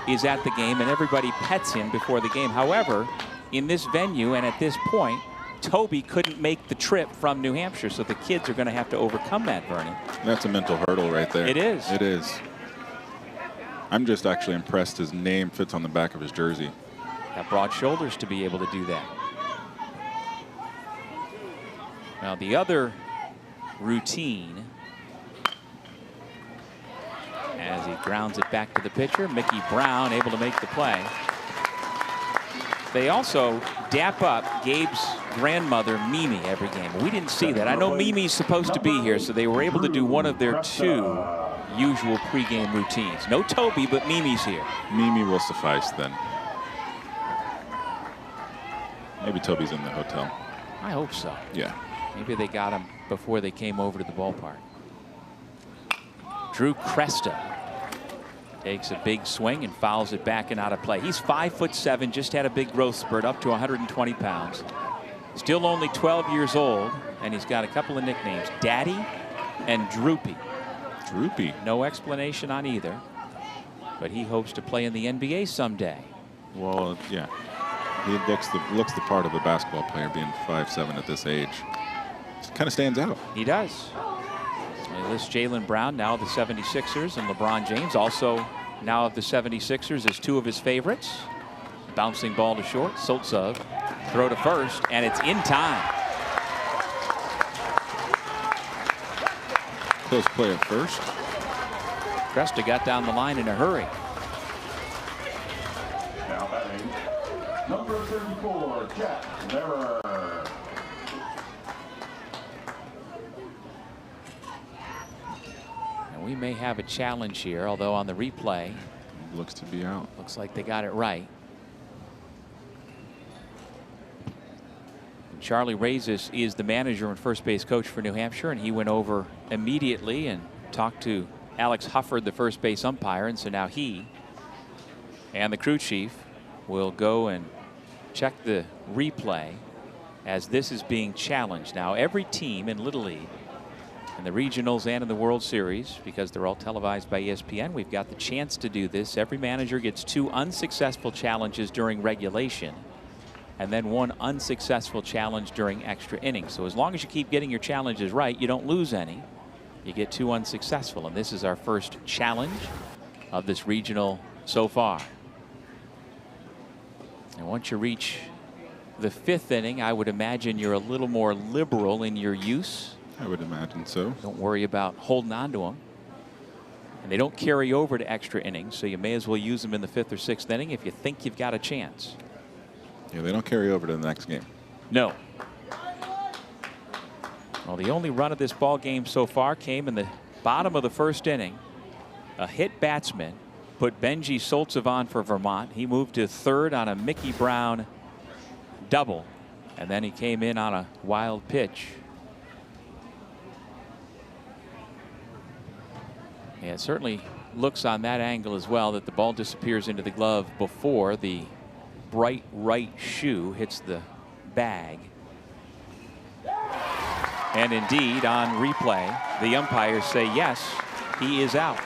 is at the game, and everybody pets him before the game. However, in this venue and at this point, Toby couldn't make the trip from New Hampshire, so the kids are going to have to overcome that, Vernon. That's a mental hurdle right there. It is. It is. I'm just actually impressed his name fits on the back of his jersey. Got broad shoulders to be able to do that. Now the other routine, as he grounds it back to the pitcher, Mickey Brown able to make the play. They also dap up Gabe's grandmother, Mimi, every game. We didn't see that. I know Mimi's supposed to be here, so they were able to do one of their 2 usual pregame routines. No Toby, but Mimi's here. Mimi will suffice then. Maybe Toby's in the hotel. I hope so. Yeah. Maybe they got him before they came over to the ballpark. Drew Cresta takes a big swing and fouls it back and out of play. He's 5'7", just had a big growth spurt up to 120 pounds. Still only 12 years old, and he's got a couple of nicknames, Daddy and Droopy. Droopy. No explanation on either, but he hopes to play in the NBA someday. Well, yeah. He looks the part of a basketball player, being 5'7" at this age. Kind of stands out. He does. He lists Jaylen Brown, now of the 76ers, and LeBron James, also now of the 76ers, as 2 of his favorites. Bouncing ball to short. Soltsov throw to first, and it's in time. Close play at first. Cresta got down the line in a hurry. Now batting, number 34, Jack Lehrer. And we may have a challenge here, although on the replay, Looks to be out. looks like they got it right. Charlie Razis is the manager and first base coach for New Hampshire, and he went over immediately and talked to Alex Hufford, the first base umpire, and so now he and the crew chief will go and check the replay as this is being challenged. Now every team in Little League, in the regionals and in the World Series, because they're all televised by ESPN, we've got the chance to do this. Every manager gets 2 unsuccessful challenges during regulation, and then 1 unsuccessful challenge during extra innings. So as long as you keep getting your challenges right, you don't lose any. You get 2 unsuccessful, and this is our first challenge of this regional so far. And once you reach the 5th inning, I would imagine you're a little more liberal in your use. I would imagine so. Don't worry about holding on to them. And they don't carry over to extra innings, so you may as well use them in the 5th or 6th inning if you think you've got a chance. Yeah, they don't carry over to the next game. No. Well, the only run of this ball game so far came in the bottom of the 1st inning. A hit batsman put Benji Soltsev on for Vermont. He moved to 3rd on a Mickey Brown double, and then he came in on a wild pitch. Yeah, it certainly looks on that angle as well that the ball disappears into the glove before the bright right shoe hits the bag. And indeed, on replay, the umpires say yes, he is out.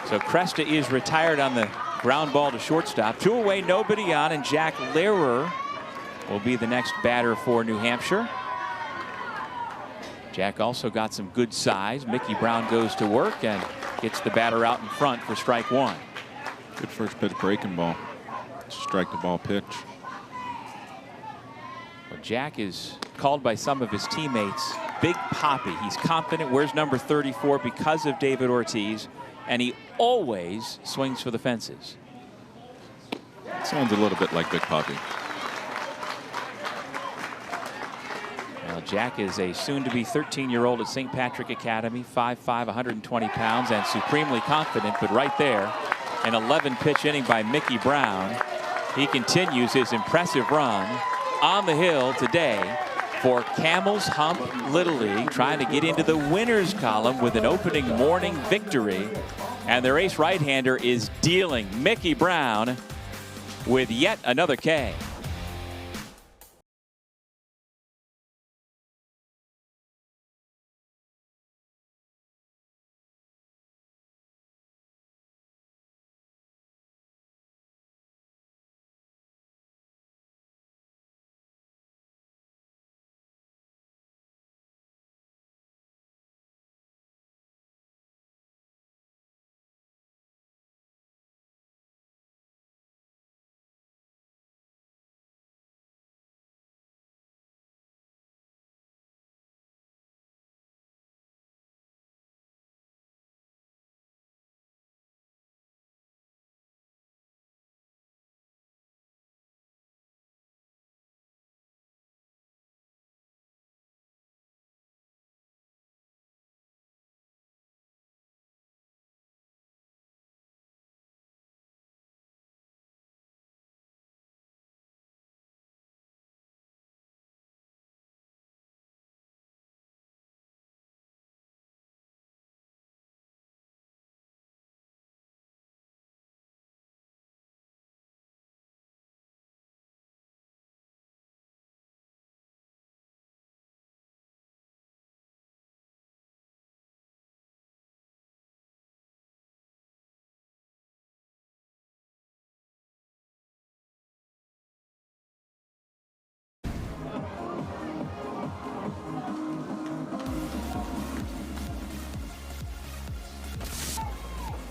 So Cresta is retired on the ground ball to shortstop. 2 away, nobody on, and Jack Lehrer will be the next batter for New Hampshire. Jack also got some good size. Mickey Brown goes to work and gets the batter out in front for strike one. Good first pitch breaking ball. Strike the ball pitch. Well, Jack is called by some of his teammates Big Poppy. He's confident, wears number 34 because of David Ortiz, and he always swings for the fences. Sounds a little bit like Big Poppy. Well, Jack is a soon-to-be 13-year-old at St. Patrick Academy, 5'5", 120 pounds, and supremely confident. But right there, an 11-pitch inning by Mickey Brown. He continues his impressive run on the hill today for Camel's Hump Little League, trying to get into the winners column with an opening morning victory. And their ace right-hander is dealing Mickey Brown with yet another K.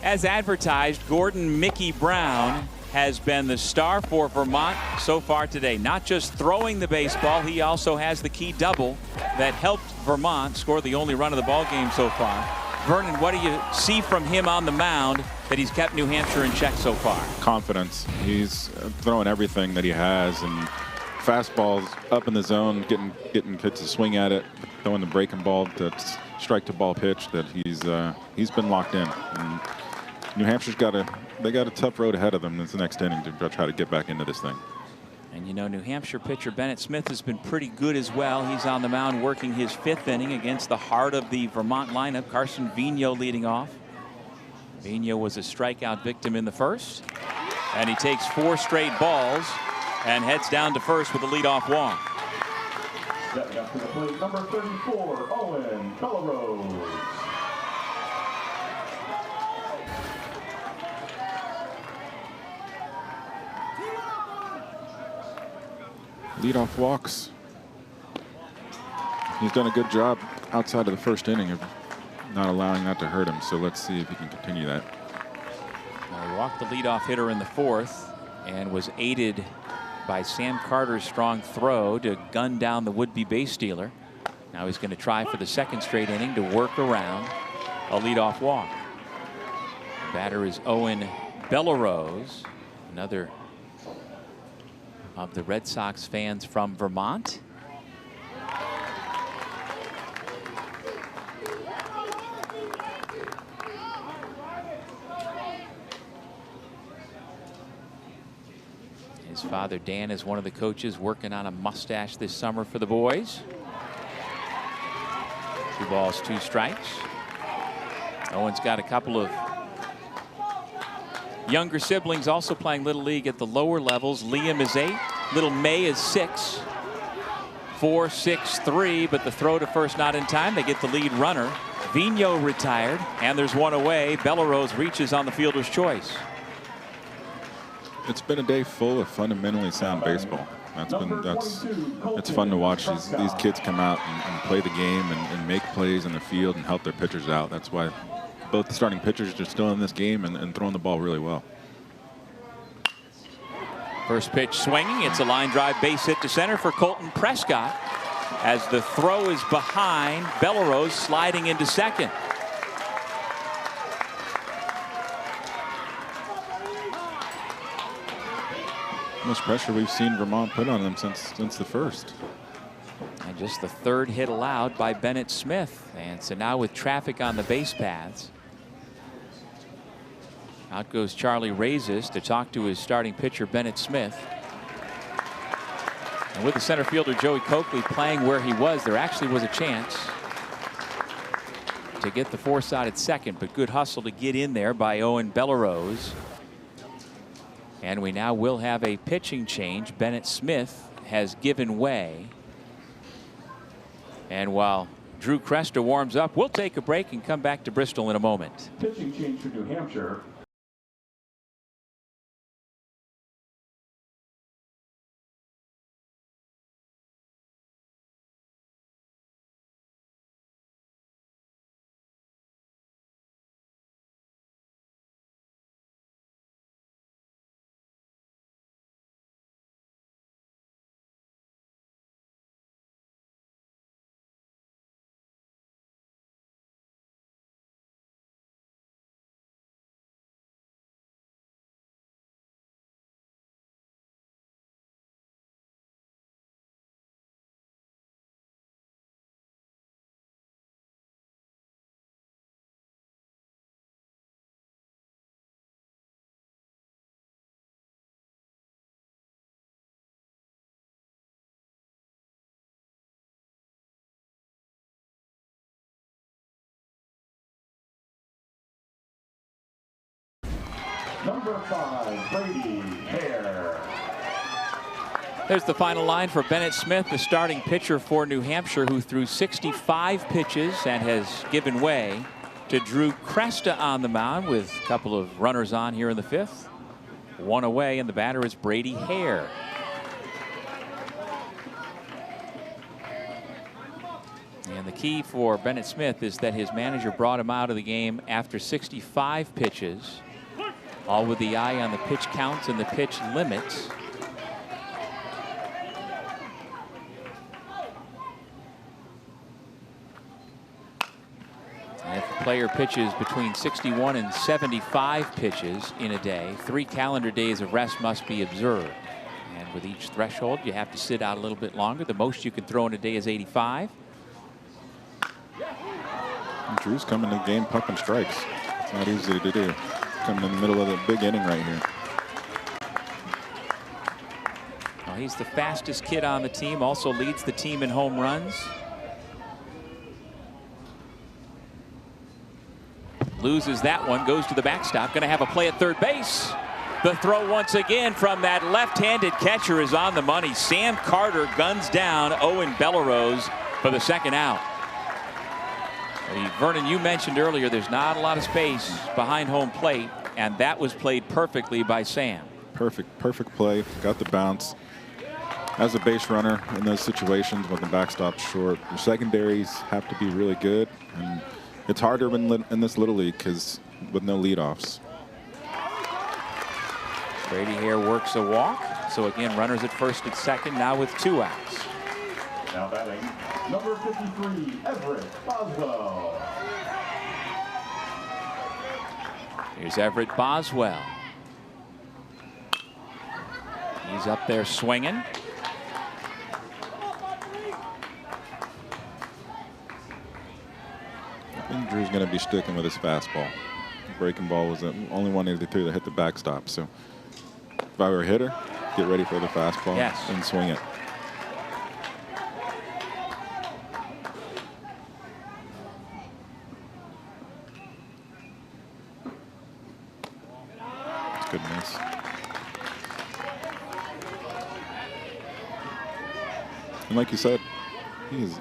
As advertised, Gordon Mickey Brown has been the star for Vermont so far today. Not just throwing the baseball, he also has the key double that helped Vermont score the only run of the ball game so far. Vernon, what do you see from him on the mound that he's kept New Hampshire in check so far? Confidence. He's throwing everything that he has, and fastballs up in the zone, getting kids to swing at it, throwing the breaking ball to strike to ball pitch. That he's been locked in. And New Hampshire's got a tough road ahead of them this next inning to try to get back into this thing. And you know, New Hampshire pitcher Bennett Smith has been pretty good as well. He's on the mound working his 5th inning against the heart of the Vermont lineup. Carson Vigneault leading off. Vigneault was a strikeout victim in the first, and he takes 4 straight balls and heads down to first with a leadoff walk. Stepping up to the plate, number 34, Owen Bellerose. Leadoff walks. He's done a good job outside of the first inning of not allowing that to hurt him. So let's see if he can continue that. Well, he walked the leadoff hitter in the 4th and was aided by Sam Carter's strong throw to gun down the would-be base stealer. Now he's going to try for the 2nd straight inning to work around a leadoff walk. The batter is Owen Bellerose, another of the Red Sox fans from Vermont. His father Dan is one of the coaches working on a mustache this summer for the boys. 2 balls, 2 strikes. Owen's got a couple of younger siblings also playing Little League at the lower levels. Liam is 8. Little May is 6. 4, 6, 3, but the throw to first not in time. They get the lead runner. Vigneault retired, and there's one away. Bellerose reaches on the fielder's choice. It's been a day full of fundamentally sound baseball. It's fun to watch these kids come out and play the game and make plays in the field and help their pitchers out. That's why both the starting pitchers are still in this game and throwing the ball really well. First pitch swinging. It's a line drive base hit to center for Colton Prescott as the throw is behind. Bellerose sliding into second. Most pressure we've seen Vermont put on them since the first. And just the third hit allowed by Bennett Smith. And so now with traffic on the base paths, out goes Charlie Reyes to talk to his starting pitcher Bennett Smith. And with the center fielder Joey Coakley playing where he was, there actually was a chance to get the force out at second, but good hustle to get in there by Owen Bellerose. And we now will have a pitching change. Bennett Smith has given way. And while Drew Cresta warms up, we'll take a break and come back to Bristol in a moment. Pitching change for New Hampshire. Number 5, Brady Hare. There's the final line for Bennett Smith, the starting pitcher for New Hampshire, who threw 65 pitches and has given way to Drew Cresta on the mound with a couple of runners on here in the fifth. One away, and the batter is Brady Hare. And the key for Bennett Smith is that his manager brought him out of the game after 65 pitches, all with the eye on the pitch counts and the pitch limits. And if the player pitches between 61 and 75 pitches in a day, 3 calendar days of rest must be observed. And with each threshold, you have to sit out a little bit longer. The most you can throw in a day is 85. And Drew's coming to the game pumping strikes. It's not easy to do. Coming in the middle of the big inning right here. Well, he's the fastest kid on the team, also leads the team in home runs. Loses that one, goes to the backstop, going to have a play at third base. The throw once again from that left-handed catcher is on the money. Sam Carter guns down Owen Bellerose for the second out. Vernon, you mentioned earlier there's not a lot of space behind home plate, and that was played perfectly by Sam. Perfect play. Got the bounce. As a base runner in those situations when the backstop's short, your secondaries have to be really good, and it's harder in this little league because with no leadoffs. Brady Hare works a walk. So again, runners at first and second, now with 2 outs. Now batting, number 53, Everett Boswell. Here's Everett Boswell. He's up there swinging. I think Drew's going to be sticking with his fastball. The breaking ball was the only one he threw that hit the backstop. So if I were a hitter, get ready for the fastball and swing it. Good miss. And like you said,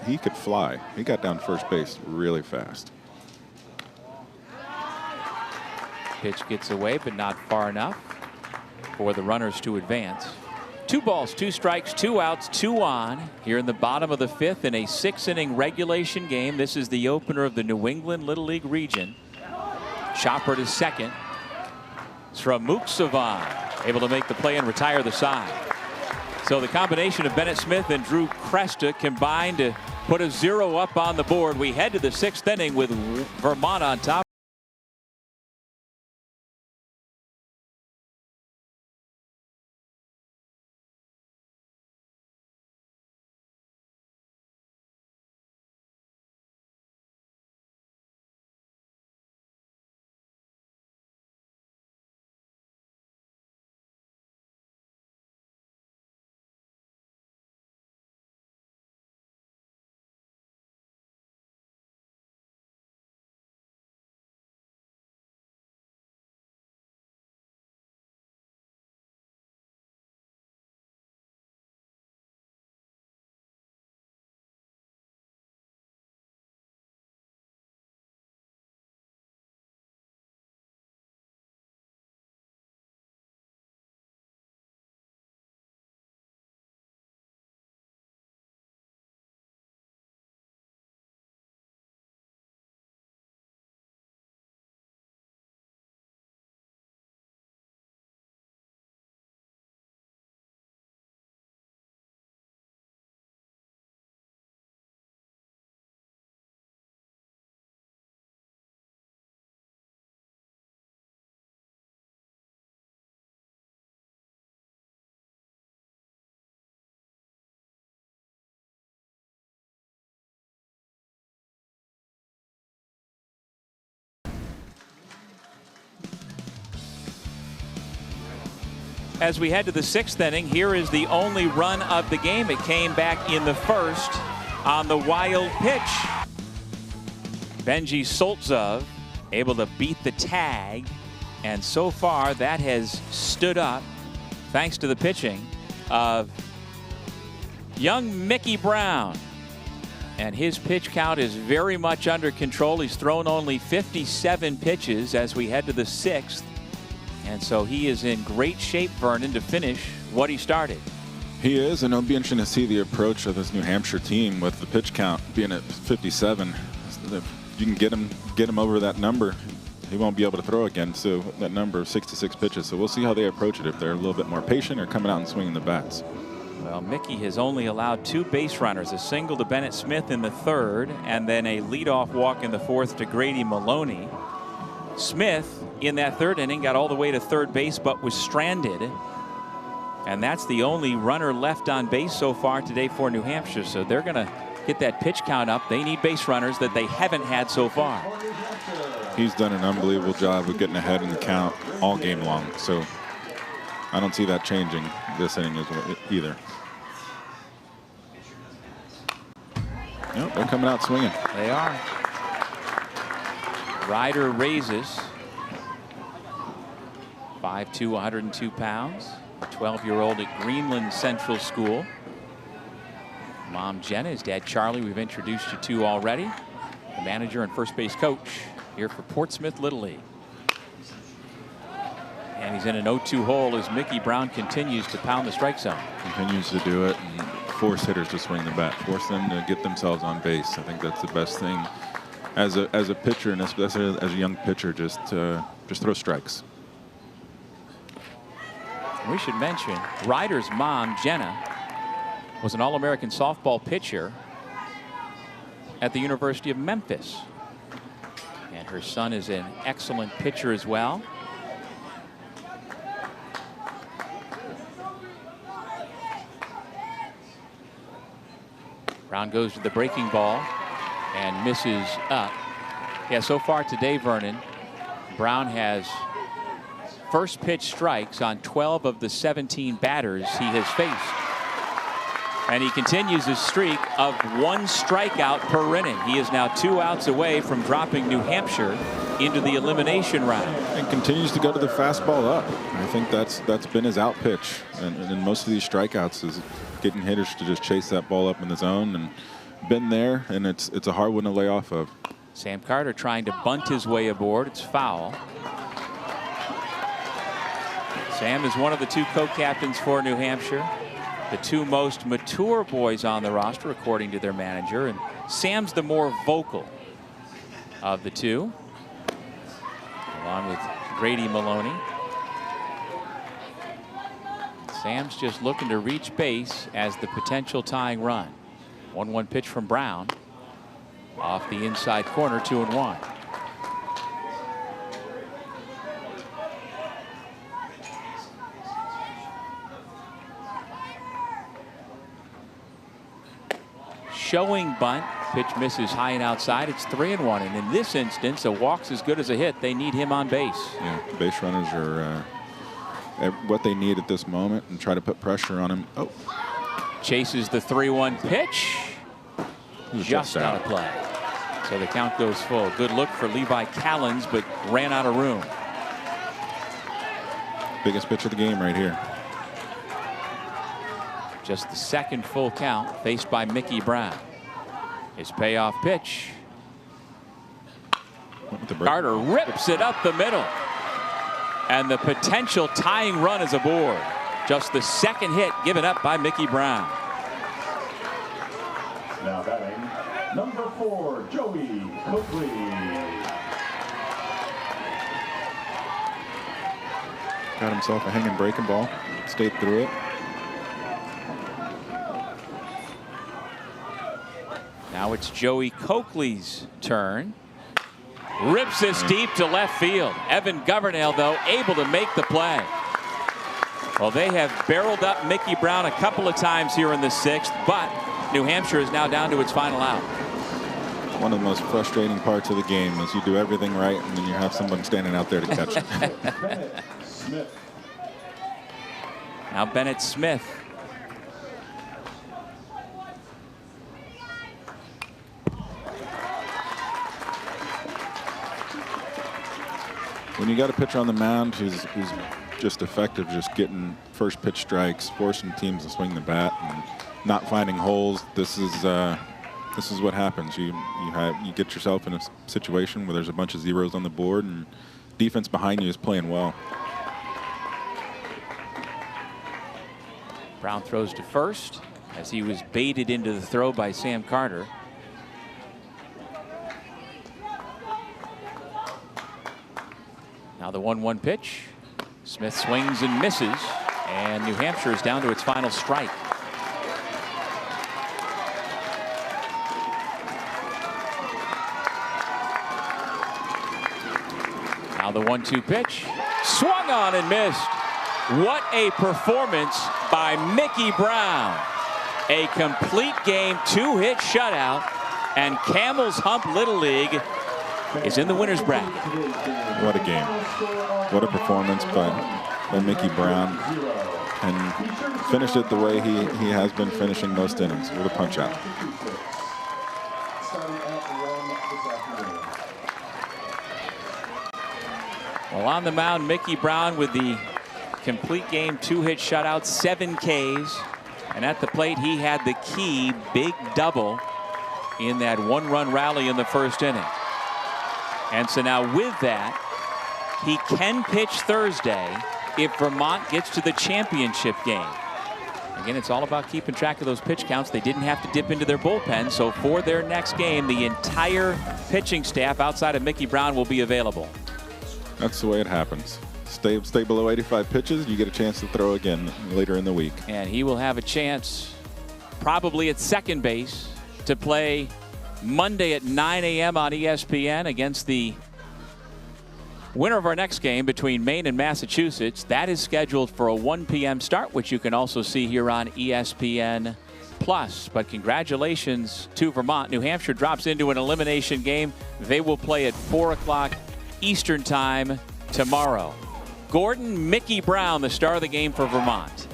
he could fly. He got down first base really fast. Pitch gets away, but not far enough for the runners to advance. 2 balls, 2 strikes, 2 outs, 2 on here in the bottom of the 5th in a 6-inning regulation game. This is the opener of the New England Little League region. Chopper to second. It's from Mook Savan, able to make the play and retire the side. So the combination of Bennett Smith and Drew Cresta combined to put a 0 up on the board. We head to the 6th inning with Vermont on top. As we head to the 6th inning, here is the only run of the game. It came back in the 1st on the wild pitch. Benji Soltzov able to beat the tag, and so far that has stood up thanks to the pitching of young Mickey Brown. And his pitch count is very much under control. He's thrown only 57 pitches as we head to the 6th. And so he is in great shape, Vernon, to finish what he started. He is, and it'll be interesting to see the approach of this New Hampshire team with the pitch count being at 57. If you can get him over that number, he won't be able to throw again. So that number of 66 pitches. So we'll see how they approach it, if they're a little bit more patient or coming out and swinging the bats. Well, Mickey has only allowed 2 base runners, a single to Bennett Smith in the 3rd, and then a leadoff walk in the 4th to Grady Maloney. Smith in that 3rd inning got all the way to 3rd base but was stranded, and that's the only runner left on base so far today for New Hampshire. So they're going to get that pitch count up. They need base runners that they haven't had so far. He's done an unbelievable job of getting ahead in the count all game long, so I don't see that changing this inning either. Nope, they're coming out swinging. They are. Ryder raises, 5'2", 102 pounds, a 12-year-old at Greenland Central School. Mom Jenna, his dad Charlie, we've introduced you to already. The manager and first base coach here for Portsmouth Little League. And he's in an 0-2 hole as Mickey Brown continues to pound the strike zone. Continues to do it and force hitters to swing the bat, force them to get themselves on base. I think that's the best thing as a pitcher, and especially as a young pitcher, just throw strikes. We should mention Ryder's mom, Jenna, was an All-American softball pitcher at the University of Memphis. And her son is an excellent pitcher as well. Brown goes to the breaking ball and misses up. Yeah, so far today, Vernon, Brown has first pitch strikes on 12 of the 17 batters he has faced. And he continues his streak of 1 strikeout per inning. He is now 2 outs away from dropping New Hampshire into the elimination round. And continues to go to the fastball up. I think that's been his out pitch. And most of these strikeouts is getting hitters to just chase that ball up in the zone, and been there, and it's a hard one to lay off of. Sam Carter trying to bunt his way aboard. It's foul. Sam is one of the 2 co-captains for New Hampshire. The 2 most mature boys on the roster, according to their manager. And Sam's the more vocal of the 2, along with Grady Maloney. Sam's just looking to reach base as the potential tying run. 1-1 pitch from Brown. Off the inside corner, 2-1. Showing bunt. Pitch misses high and outside. It's 3-1. And in this instance, a walk's as good as a hit. They need him on base. Yeah, base runners are what they need at this moment, and try to put pressure on him. Oh. Chases the 3-1 pitch. Just out of play. So the count goes full. Good look for Levi Callens, but ran out of room. Biggest pitch of the game right here. Just the 2nd full count, faced by Mickey Brown. His payoff pitch. Carter rips it up the middle. And the potential tying run is aboard. Just the 2nd hit given up by Mickey Brown. Now batting, number 4, Joey Coakley. Got himself a hanging breaking ball. Stayed through it. Now it's Joey Coakley's turn. Rips this deep to left field. Evan Governale, though, able to make the play. Well, they have barreled up Mickey Brown a couple of times here in the 6th, but New Hampshire is now down to its final out. One of the most frustrating parts of the game is you do everything right, and then you have someone standing out there to catch it. Now Bennett Smith. When you got a pitcher on the mound who's just effective, just getting first pitch strikes, forcing teams to swing the bat, and not finding holes, this is what happens. You get yourself in a situation where there's a bunch of zeros on the board, and defense behind you is playing well. Brown throws to first as he was baited into the throw by Sam Carter. Now the 1-1 pitch. Smith swings and misses, and New Hampshire is down to its final strike. Now the 1-2 pitch. Swung on and missed. What a performance by Mickey Brown. A complete game 2-hit shutout, and Camel's Hump Little League is in the winner's bracket. What a game. What a performance by Mickey Brown. And finished it the way he has been finishing most innings, with a punch out. Well, on the mound, Mickey Brown with the complete game 2-hit shutout, 7 Ks. And at the plate, he had the key big double in that 1-run rally in the 1st inning. And so now with that, he can pitch Thursday if Vermont gets to the championship game. Again, it's all about keeping track of those pitch counts. They didn't have to dip into their bullpen, so for their next game, the entire pitching staff outside of Mickey Brown will be available. That's the way it happens. Stay below 85 pitches, you get a chance to throw again later in the week. And he will have a chance, probably at second base, to play Monday at 9 a.m. on ESPN against the winner of our next game between Maine and Massachusetts. That is scheduled for a 1 p.m. start, which you can also see here on ESPN Plus. But congratulations to Vermont. New Hampshire drops into an elimination game. They will play at 4 o'clock Eastern time tomorrow. Gordon Mickey Brown, the star of the game for Vermont.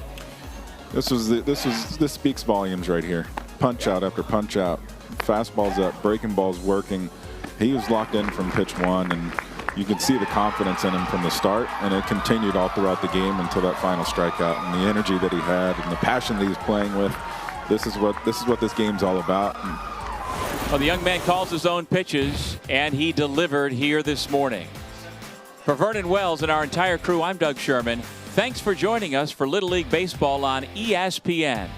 This speaks volumes right here. Punch out after punch out. Fastballs up, breaking balls working. He was locked in from pitch 1, and you could see the confidence in him from the start, and it continued all throughout the game until that final strikeout. And the energy that he had and the passion that he was playing with, this is what this game's all about. Well, the young man calls his own pitches, and he delivered here this morning. For Vernon Wells and our entire crew, I'm Doug Sherman. Thanks for joining us for Little League Baseball on ESPN.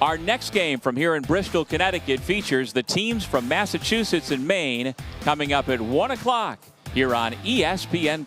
Our next game from here in Bristol, Connecticut features the teams from Massachusetts and Maine coming up at 1 o'clock here on ESPN+.